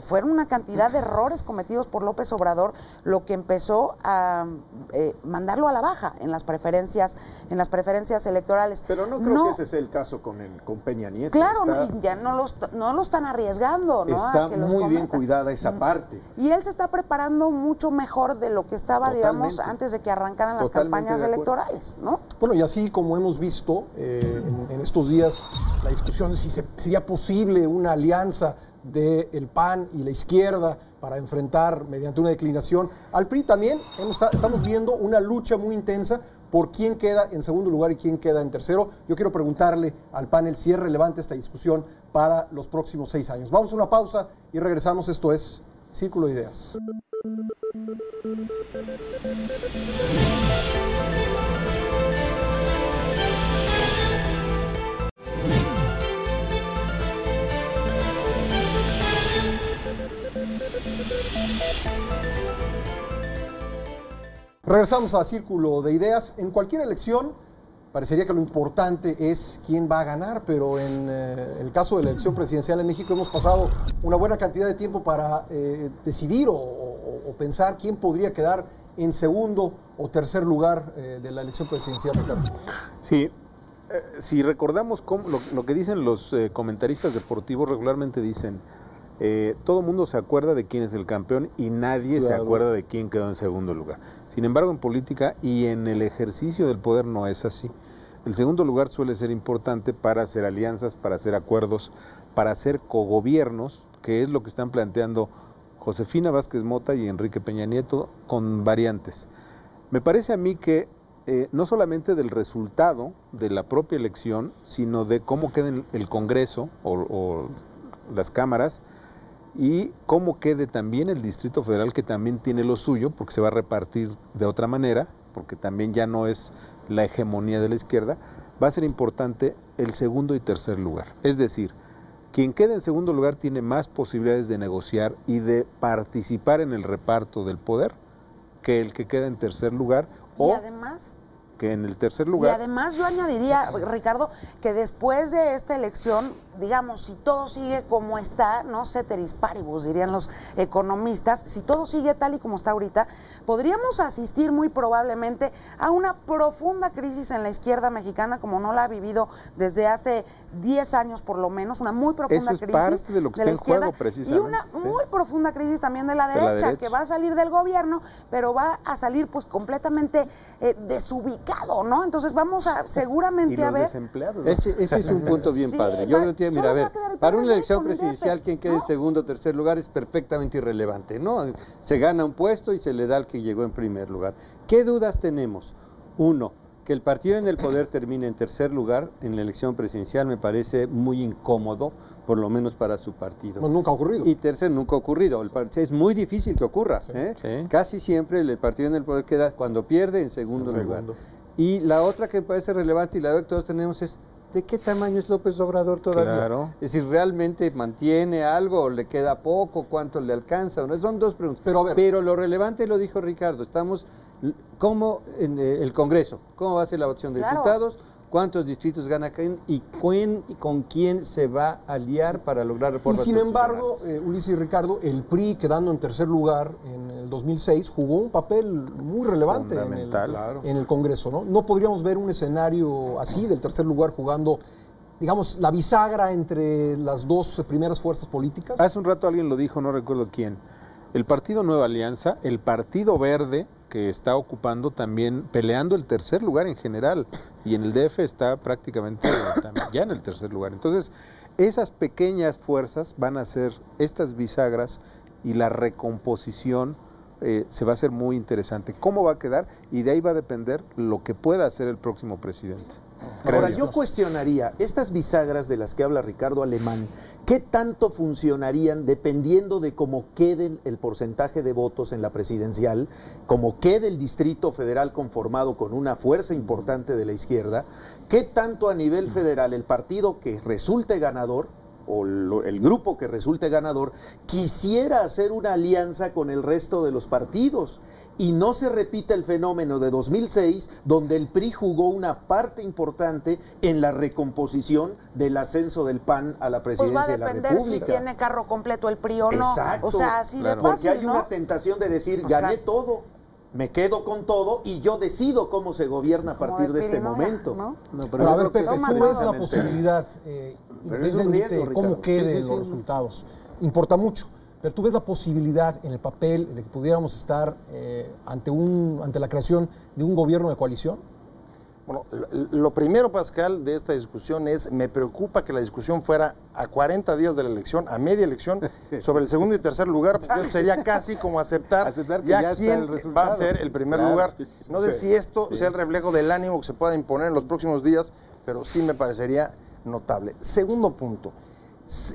fueron una cantidad de errores cometidos por López Obrador, lo que empezó a mandarlo a la baja en las preferencias electorales. Pero no creo que ese sea el caso con Peña Nieto. Claro, y ya no lo están arriesgando, ¿no? Está muy bien cuidada esa parte. Y él se está preparando mucho mejor de lo que estaba, digamos, antes de que arrancaran las campañas electorales, ¿no? Bueno, y así como hemos visto en estos días la discusión de si sería posible una alianza del PAN y la izquierda para enfrentar mediante una declinación al PRI, también estamos viendo una lucha muy intensa por quién queda en segundo lugar y quién queda en tercero. Yo quiero preguntarle al panel si es relevante esta discusión para los próximos 6 años. Vamos a una pausa y regresamos. Esto es Círculo de Ideas. Regresamos a Círculo de Ideas. En cualquier elección parecería que lo importante es quién va a ganar, pero en el caso de la elección presidencial en México hemos pasado una buena cantidad de tiempo para decidir o pensar quién podría quedar en segundo o tercer lugar de la elección presidencial, Ricardo. Sí, si recordamos lo que dicen los comentaristas deportivos, regularmente dicen, todo el mundo se acuerda de quién es el campeón y nadie se acuerda de quién quedó en segundo lugar. Sin embargo, en política y en el ejercicio del poder no es así. El segundo lugar suele ser importante para hacer alianzas, para hacer acuerdos, para hacer cogobiernos, que es lo que están planteando Josefina Vázquez Mota y Enrique Peña Nieto con variantes. Me parece a mí que no solamente del resultado de la propia elección, sino de cómo queda el Congreso o las cámaras, y cómo quede también el Distrito Federal, que también tiene lo suyo, porque se va a repartir de otra manera, porque también ya no es la hegemonía de la izquierda, va a ser importante el segundo y tercer lugar. Es decir, quien quede en segundo lugar tiene más posibilidades de negociar y de participar en el reparto del poder que el que queda en tercer lugar, o además, que en el tercer lugar. Y además yo añadiría, Ricardo, que después de esta elección, digamos, si todo sigue como está, no ceteris paribus, dirían los economistas, si todo sigue tal y como está ahorita, podríamos asistir muy probablemente a una profunda crisis en la izquierda mexicana, como no la ha vivido desde hace 10 años por lo menos, una muy profunda crisis parte de lo que está en juego, precisamente. Y una muy profunda crisis también de la derecha, que va a salir del gobierno, pero va a salir pues completamente desubicada, ¿no? Entonces vamos a seguramente a ver. Desempleados, ¿no? Ese es un punto bien padre. Yo no entiendo, mira, a ver, para una elección presidencial, quien quede en segundo o tercer lugar es perfectamente irrelevante, ¿no? Se gana un puesto y se le da al que llegó en primer lugar. ¿Qué dudas tenemos? Uno, que el partido en el poder termine en tercer lugar en la elección presidencial me parece muy incómodo, por lo menos para su partido. No, nunca ha ocurrido. Y tercero, nunca ha ocurrido. Es muy difícil que ocurra. Sí. Casi siempre el partido en el poder queda, cuando pierde, en segundo lugar. Y la otra que me parece relevante y la que todos tenemos es, ¿de qué tamaño es López Obrador todavía? Claro. Es decir, ¿realmente mantiene algo o le queda poco? ¿Cuánto le alcanza? ¿No? Son dos preguntas. Pero lo relevante lo dijo Ricardo, estamos, ¿cómo en el Congreso? ¿Cómo va a ser la votación de diputados? cuántos distritos gana quién y con quién se va a aliar para lograr Y reformas sin embargo, constitucionales. Ulises y Ricardo, el PRI quedando en tercer lugar en el 2006 jugó un papel muy relevante Fundamental. en el Congreso, ¿no? No podríamos ver un escenario así del tercer lugar jugando, digamos, la bisagra entre las dos primeras fuerzas políticas. Hace un rato alguien lo dijo, no recuerdo quién. El Partido Nueva Alianza, el Partido Verde, que está ocupando también, peleando el tercer lugar en general, y en el DF está prácticamente ya en el tercer lugar. Entonces, esas pequeñas fuerzas van a ser estas bisagras y la recomposición se va a hacer muy interesante. ¿Cómo va a quedar? Y de ahí va a depender lo que pueda hacer el próximo presidente. Ahora, yo cuestionaría, estas bisagras de las que habla Ricardo Alemán, ¿qué tanto funcionarían dependiendo de cómo quede el porcentaje de votos en la presidencial, cómo quede el Distrito Federal conformado con una fuerza importante de la izquierda? ¿Qué tanto a nivel federal el partido que resulte ganador o el grupo que resulte ganador quisiera hacer una alianza con el resto de los partidos y no se repita el fenómeno de 2006 donde el PRI jugó una parte importante en la recomposición del ascenso del PAN a la presidencia de la República? Pues va a depender si tiene carro completo el PRI o no. Exacto. O sea, así de Porque fácil, hay ¿no? una tentación de decir, Pues gané claro. todo, me quedo con todo y yo decido cómo se gobierna a Como partir de este Pirinola, momento. ¿no? Pero a ver, Pepe, Toma tú ves todo. la posibilidad, Pero es un independientemente riesgo, de cómo Ricardo. queden Sí, los resultados, importa mucho. Pero tú ves la posibilidad en el papel de que pudiéramos estar ante la creación de un gobierno de coalición. Bueno, lo primero, Pascal, de esta discusión es, me preocupa que la discusión fuera a 40 días de la elección, a media elección, sobre el segundo y tercer lugar, porque eso sería casi como aceptar que ya ya está quién el va resultado. a ser el primer Claro, lugar. sí, No sé si esto sea el reflejo del ánimo que se pueda imponer en los próximos días, pero sí me parecería notable. Segundo punto,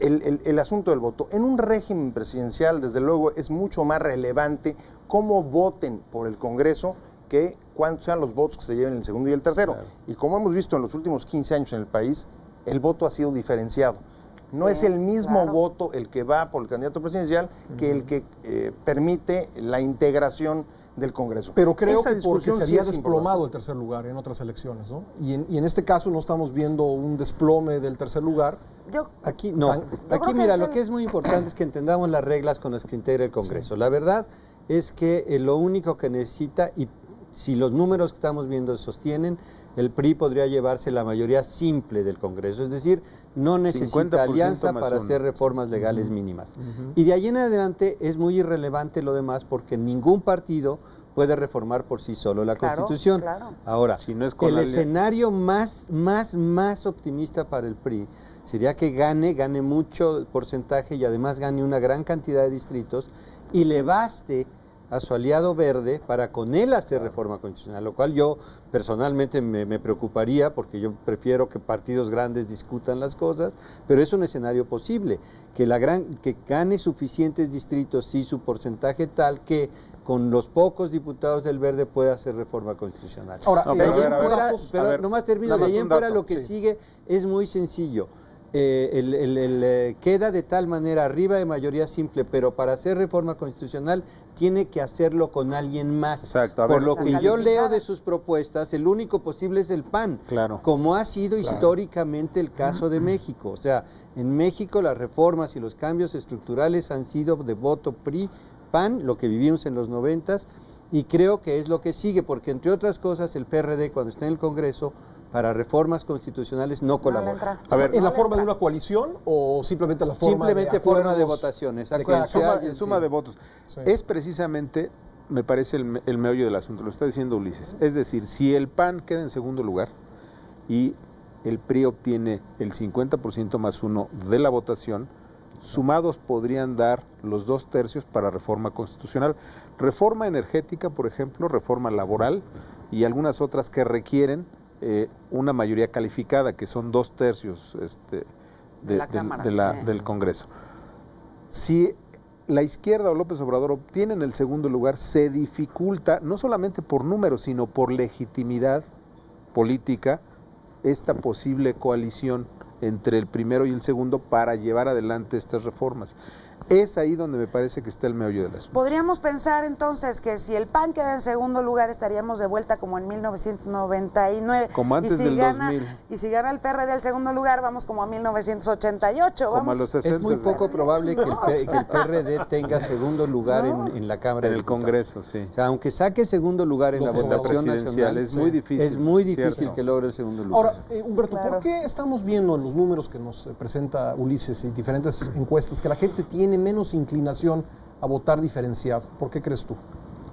el asunto del voto. En un régimen presidencial, desde luego, es mucho más relevante cómo voten por el Congreso que cuántos sean los votos que se lleven el segundo y el tercero. Claro. Y como hemos visto en los últimos 15 años en el país, el voto ha sido diferenciado. No es el mismo claro. voto el que va por el candidato presidencial que el que permite la integración del Congreso. Pero creo Esa que porque discusión se sí había es desplomado importante. el tercer lugar en otras elecciones, ¿no? Y en este caso no estamos viendo un desplome del tercer lugar. Yo, Aquí no. Yo creo Aquí que mira, es lo el- que es muy importante es que entendamos las reglas con las que se integra el Congreso. La verdad es que lo único que necesita, y si los números que estamos viendo sostienen, el PRI podría llevarse la mayoría simple del Congreso, es decir, no 50% necesita alianza más para uno. hacer reformas legales mínimas. Y de ahí en adelante es muy irrelevante lo demás porque ningún partido puede reformar por sí solo la Claro, Constitución. claro. Ahora, Si no es con el la escenario más optimista para el PRI sería que gane mucho porcentaje y además gane una gran cantidad de distritos y le baste a su aliado verde para con él hacer reforma constitucional, lo cual yo personalmente me preocuparía porque yo prefiero que partidos grandes discutan las cosas, pero es un escenario posible, que gane suficientes distritos y su porcentaje tal que con los pocos diputados del verde pueda hacer reforma constitucional. Ahora, No, De ahí pero a ver, en fuera, datos- pero a ver, nomás termino, nada de más ahí en un fuera dato, lo que sí. sigue es muy sencillo. Queda de tal manera arriba de mayoría simple, pero para hacer reforma constitucional tiene que hacerlo con alguien más. Exacto, a Por ver. lo que La yo calificada. leo de sus propuestas, el único posible es el PAN, Claro. como ha sido históricamente el caso de México. O sea, en México las reformas y los cambios estructurales han sido de voto PRI-PAN, lo que vivimos en los 90s, y creo que es lo que sigue, porque entre otras cosas el PRD cuando está en el Congreso para reformas constitucionales no no le colabora. entra. A ver, ¿En la No le forma de entra. una coalición o simplemente la forma Simplemente de forma de acuerdos votaciones. de que cada sea cosa? alguien, En suma sí. de votos. Sí. Es precisamente, me parece, el meollo del asunto, lo está diciendo Ulises. Es decir, si el PAN queda en segundo lugar y el PRI obtiene el 50% más uno de la votación, sumados podrían dar los 2/3 para reforma constitucional. Reforma energética, por ejemplo, reforma laboral y algunas otras que requieren una mayoría calificada, que son 2/3 De la Cámara, sí. del Congreso. Si la izquierda o López Obrador obtienen el segundo lugar, se dificulta, no solamente por números, sino por legitimidad política, esta posible coalición entre el primero y el segundo para llevar adelante estas reformas. Es ahí donde me parece que está el meollo del asunto. Podríamos pensar entonces que si el PAN queda en segundo lugar estaríamos de vuelta como en 1999. Como antes del 2000. Y si gana el PRD el segundo lugar, vamos como a 1988. Como a los 60. Es muy poco probable que el PRD tenga segundo lugar en la Cámara en de el Diputados. Congreso, sí. O sea, aunque saque segundo lugar en la votación presidencial, nacional, es muy difícil. Es muy difícil Cierto. que logre el segundo lugar. Ahora, Humberto, ¿por qué estamos viendo en los números que nos presenta Ulises y diferentes encuestas que la gente tiene menos inclinación a votar diferenciado? ¿Por qué crees tú?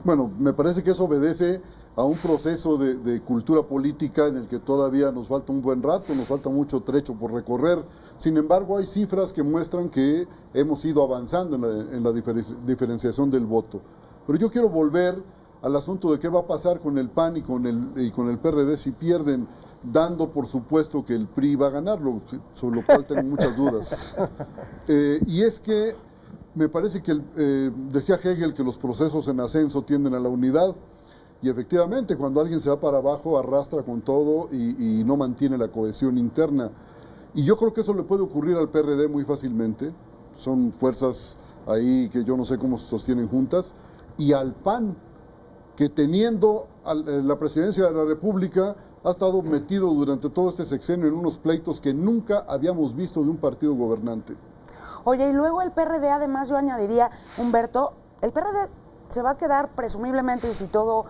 Bueno, me parece que eso obedece a un proceso de cultura política en el que todavía nos falta un buen rato, nos falta mucho trecho por recorrer. Sin embargo, hay cifras que muestran que hemos ido avanzando en la diferenciación del voto. Pero yo quiero volver al asunto de qué va a pasar con el PAN y con el PRD si pierden, dando por supuesto que el PRI va a ganarlo, sobre lo cual tengo muchas dudas. Y es que me parece que, decía Hegel, que los procesos en ascenso tienden a la unidad, y efectivamente cuando alguien se va para abajo arrastra con todo y no mantiene la cohesión interna. Y yo creo que eso le puede ocurrir al PRD muy fácilmente, son fuerzas ahí que yo no sé cómo se sostienen juntas, y al PAN, que teniendo la presidencia de la República ha estado metido durante todo este sexenio en unos pleitos que nunca habíamos visto de un partido gobernante. Oye, y luego el PRD, además yo añadiría, Humberto, el PRD se va a quedar presumiblemente, y si todo,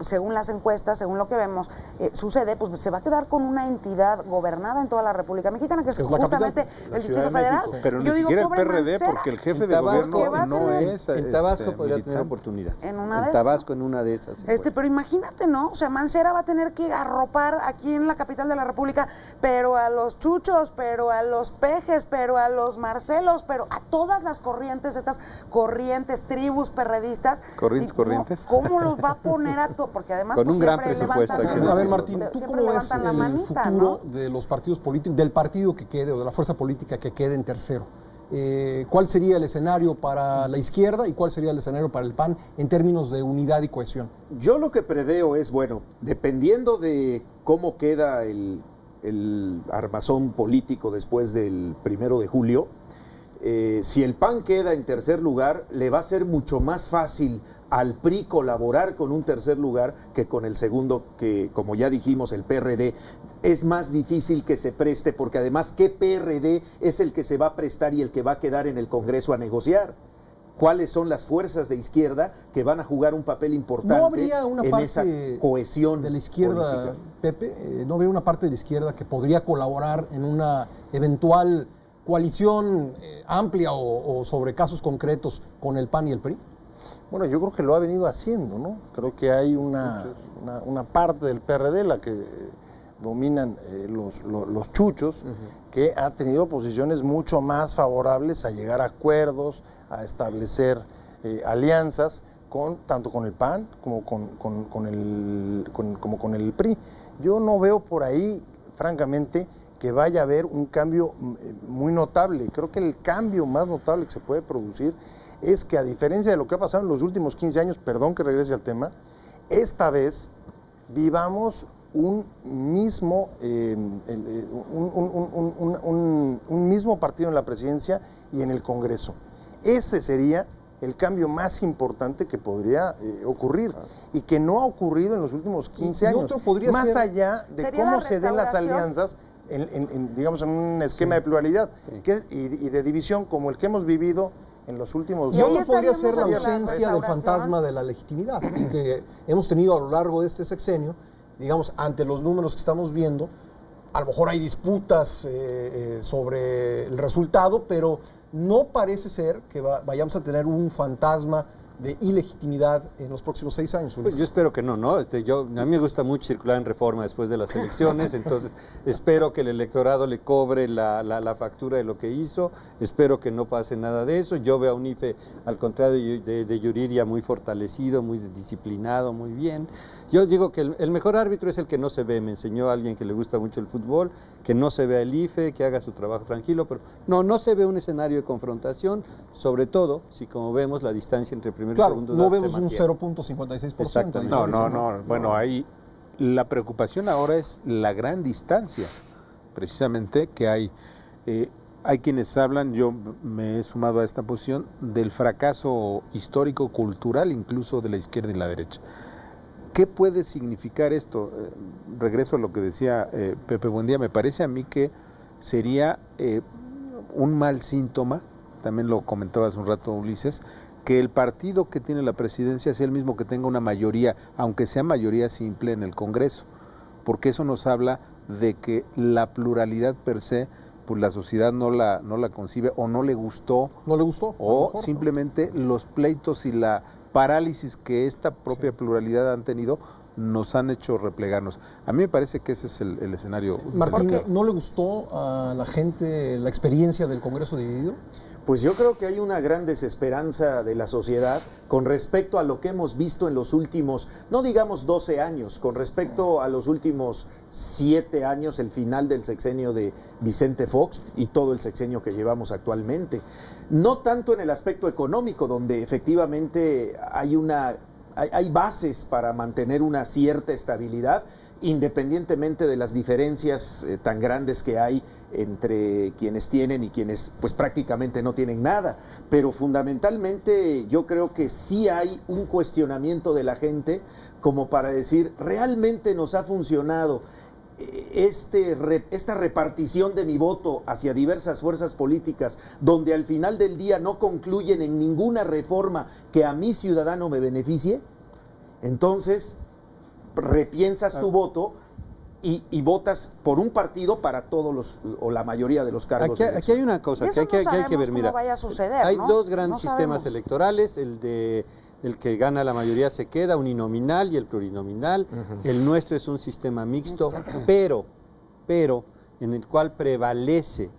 según las encuestas, según lo que vemos, sucede, pues se va a quedar con una entidad gobernada en toda la República Mexicana, que es justamente el Distrito Federal. Pero yo ni digo, siquiera el pobre PRD, Mancera, porque el jefe de Tabasco gobierno no es en Tabasco podría militante. tener oportunidad. En una de en Tabasco, en una de esas. sí puede. Pero imagínate, ¿no? O sea, Mancera va a tener que arropar aquí en la capital de la República, pero a los chuchos, pero a los pejes, pero a los marcelos, pero a todas las corrientes, estas corrientes, tribus perredistas. Corrientes. ¿Cómo los va a poner a todos? Porque además Con pues, un gran siempre presupuesto, levantan hay que A ver, decirlo. Martín, ¿tú siempre cómo ves levantan la el manita, futuro ¿no? de los partidos políticos, del partido que quede o de la fuerza política que quede en tercero? ¿Cuál sería el escenario para la izquierda y cuál sería el escenario para el PAN en términos de unidad y cohesión? Yo lo que preveo es, bueno, dependiendo de cómo queda el armazón político después del 1 de julio, si el PAN queda en tercer lugar, le va a ser mucho más fácil al PRI colaborar con un tercer lugar que con el segundo, que como ya dijimos, el PRD. Es más difícil que se preste, porque además, ¿qué PRD es el que se va a prestar y el que va a quedar en el Congreso a negociar? ¿Cuáles son las fuerzas de izquierda que van a jugar un papel importante ¿No habría una en parte esa cohesión de la izquierda, política? Pepe? ¿No habría una parte de la izquierda que podría colaborar en una eventual coalición amplia o sobre casos concretos con el PAN y el PRI? Bueno, yo creo que lo ha venido haciendo, ¿no? Creo que hay una parte del PRD, la que dominan los chuchos, que ha tenido posiciones mucho más favorables a llegar a acuerdos, a establecer alianzas, tanto con el PAN como con el PRI. Yo no veo por ahí, francamente, que vaya a haber un cambio muy notable. Creo que el cambio más notable que se puede producir es que, a diferencia de lo que ha pasado en los últimos 15 años, perdón que regrese al tema, esta vez vivamos un mismo partido en la presidencia y en el Congreso. Ese sería el cambio más importante que podría ocurrir y que no ha ocurrido en los últimos 15 años. Otro podría más ser, allá de cómo se den las alianzas digamos, en un esquema de pluralidad y de división como el que hemos vivido en los últimos Y otro ¿Y podría estaríamos ser la ante la ausencia del restauración? fantasma de la legitimidad que hemos tenido a lo largo de este sexenio. Digamos, ante los números que estamos viendo, a lo mejor hay disputas sobre el resultado, pero no parece ser que vayamos a tener un fantasma de ilegitimidad en los próximos 6 años. Pues yo espero que no, ¿no? a mí me gusta mucho circular en Reforma después de las elecciones, entonces espero que el electorado le cobre la factura de lo que hizo, espero que no pase nada de eso. Yo veo a un IFE, al contrario de Yuriria, muy fortalecido, muy disciplinado, muy bien. Yo digo que el mejor árbitro es el que no se ve. Me enseñó alguien que le gusta mucho el fútbol, que no se vea el IFE, que haga su trabajo tranquilo, pero no se ve un escenario de confrontación, sobre todo si, como vemos, la distancia entre primer y segundo no lugar vemos se un mantiene. 0.56%. Exactamente. No. Bueno, ahí la preocupación ahora es la gran distancia, precisamente, que hay. Hay quienes hablan, yo me he sumado a esta posición, del fracaso histórico, cultural, incluso de la izquierda y la derecha. ¿Qué puede significar esto? Regreso a lo que decía Pepe Buendía, me parece a mí que sería un mal síntoma, también lo comentaba hace un rato Ulises, que el partido que tiene la presidencia sea el mismo que tenga una mayoría, aunque sea mayoría simple en el Congreso, porque eso nos habla de que la pluralidad per se, pues la sociedad no la concibe o no le gustó. ¿No le gustó? O simplemente los pleitos y la parálisis que esta propia pluralidad han tenido nos han hecho replegarnos. A mí me parece que ese es el escenario. Martín, ¿no le gustó a la gente la experiencia del Congreso dividido? Pues yo creo que hay una gran desesperanza de la sociedad con respecto a lo que hemos visto en los últimos, no digamos 12 años, con respecto a los últimos 7 años, el final del sexenio de Vicente Fox y todo el sexenio que llevamos actualmente. No tanto en el aspecto económico, donde efectivamente hay bases para mantener una cierta estabilidad, independientemente de las diferencias tan grandes que hay entre quienes tienen y quienes pues prácticamente no tienen nada, pero fundamentalmente yo creo que sí hay un cuestionamiento de la gente como para decir, ¿realmente nos ha funcionado esta repartición de mi voto hacia diversas fuerzas políticas, donde al final del día no concluyen en ninguna reforma que a mi ciudadano me beneficie? Entonces repiensas tu voto y votas por un partido para todos o la mayoría de los cargos. Aquí hay una cosa que hay que ver, mira, vaya a suceder, hay ¿no? dos grandes sistemas sabemos. electorales, el que gana la mayoría se queda, uninominal y el plurinominal. El nuestro es un sistema mixto, pero en el cual prevalece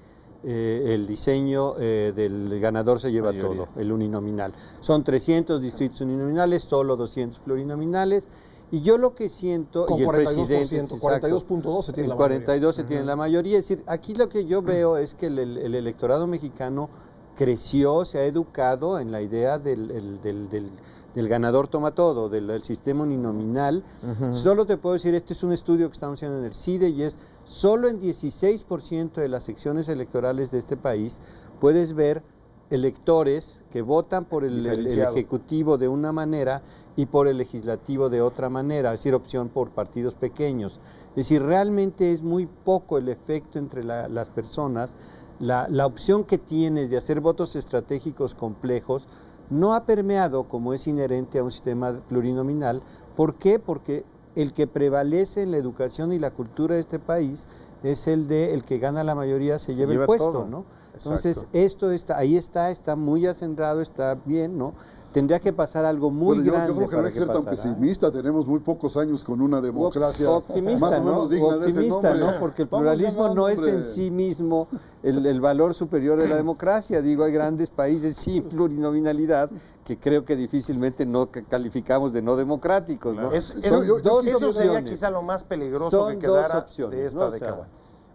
el diseño del ganador se lleva todo, el uninominal. Son 300 distritos uninominales, solo 200 plurinominales. Y yo lo que siento, con y el 42%, presidente, 42.2 se tiene la mayoría. 42 se tiene la mayoría. Es decir, aquí lo que yo veo es que el electorado mexicano creció, se ha educado en la idea del ganador toma todo, del sistema uninominal. Solo te puedo decir, este es un estudio que estamos haciendo en el CIDE y es solo en 16% de las secciones electorales de este país puedes ver electores que votan por el Ejecutivo de una manera y por el Legislativo de otra manera, es decir, opción por partidos pequeños. Es decir, realmente es muy poco el efecto entre las personas. La opción que tienes de hacer votos estratégicos complejos no ha permeado, como es inherente a un sistema plurinominal. ¿Por qué? Porque el que prevalece en la educación y la cultura de este país es el que gana la mayoría se lleva el puesto, todo, ¿no? Entonces, esto está muy acendrado, está bien, ¿no? Tendría que pasar algo muy grande. Yo creo que no hay que ser tan pesimista, tenemos muy pocos años con una democracia optimista, más o menos digna de ese nombre. ¿no? Porque el pluralismo no es en sí mismo el valor superior de la democracia. Digo, hay grandes países sin plurinominalidad que creo que difícilmente no calificamos de no democráticos, ¿no? Eso sería quizá lo más peligroso que quedara de esta década.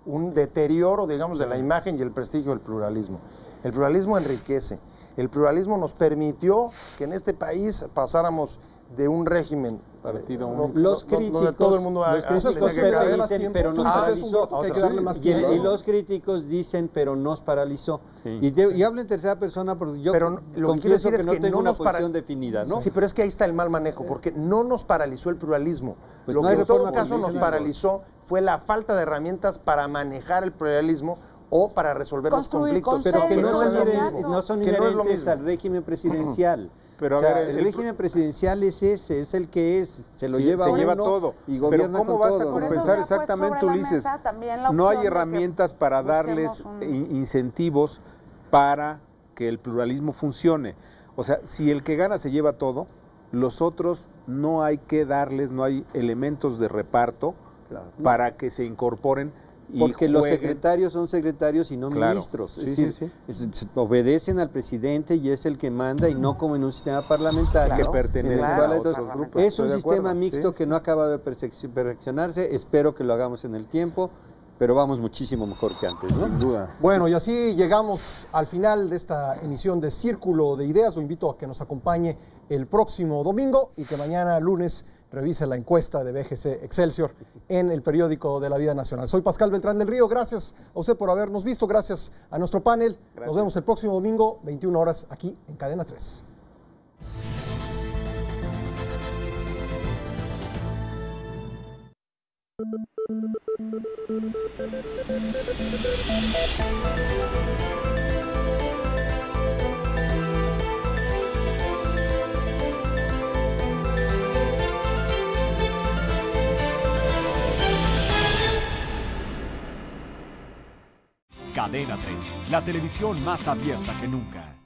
Un deterioro, digamos, de la imagen y el prestigio del pluralismo. El pluralismo enriquece. El pluralismo nos permitió que en este país pasáramos de un régimen los críticos, todo el mundo dicen, pero nos paralizó. Y los críticos dicen, pero nos paralizó. Sí. Y hablo en tercera persona porque yo confieso que no tengo una posición definida, ¿no? Sí, pero es que ahí está el mal manejo, porque no nos paralizó el pluralismo. Lo que en todo caso nos paralizó fue la falta de herramientas para manejar el pluralismo o para resolver los conflictos, pero que no son inherentes al régimen presidencial. Pero el régimen presidencial es ese, es el que es, se lleva todo y gobierna. Pero ¿cómo vas a compensar exactamente, Ulises? No hay herramientas para darles incentivos para que el pluralismo funcione. O sea, si el que gana se lleva todo, los otros no hay que darles, no hay elementos de reparto para que se incorporen. Porque los secretarios son secretarios y no ministros. Es decir, obedecen al presidente y es el que manda y no como en un sistema parlamentario. Que pertenece a otros grupos. Es un sistema mixto que no ha acabado de perfeccionarse. Espero que lo hagamos en el tiempo, pero vamos muchísimo mejor que antes, ¿no? Sin duda. Bueno, y así llegamos al final de esta emisión de Círculo de Ideas. Lo invito a que nos acompañe el próximo domingo y que mañana lunes revise la encuesta de BGC Excelsior en el periódico de la Vida Nacional. Soy Pascal Beltrán del Río, gracias a usted por habernos visto, gracias a nuestro panel. Gracias. Nos vemos el próximo domingo, 21 horas, aquí en Cadena 3. Cadena 30, la televisión más abierta que nunca.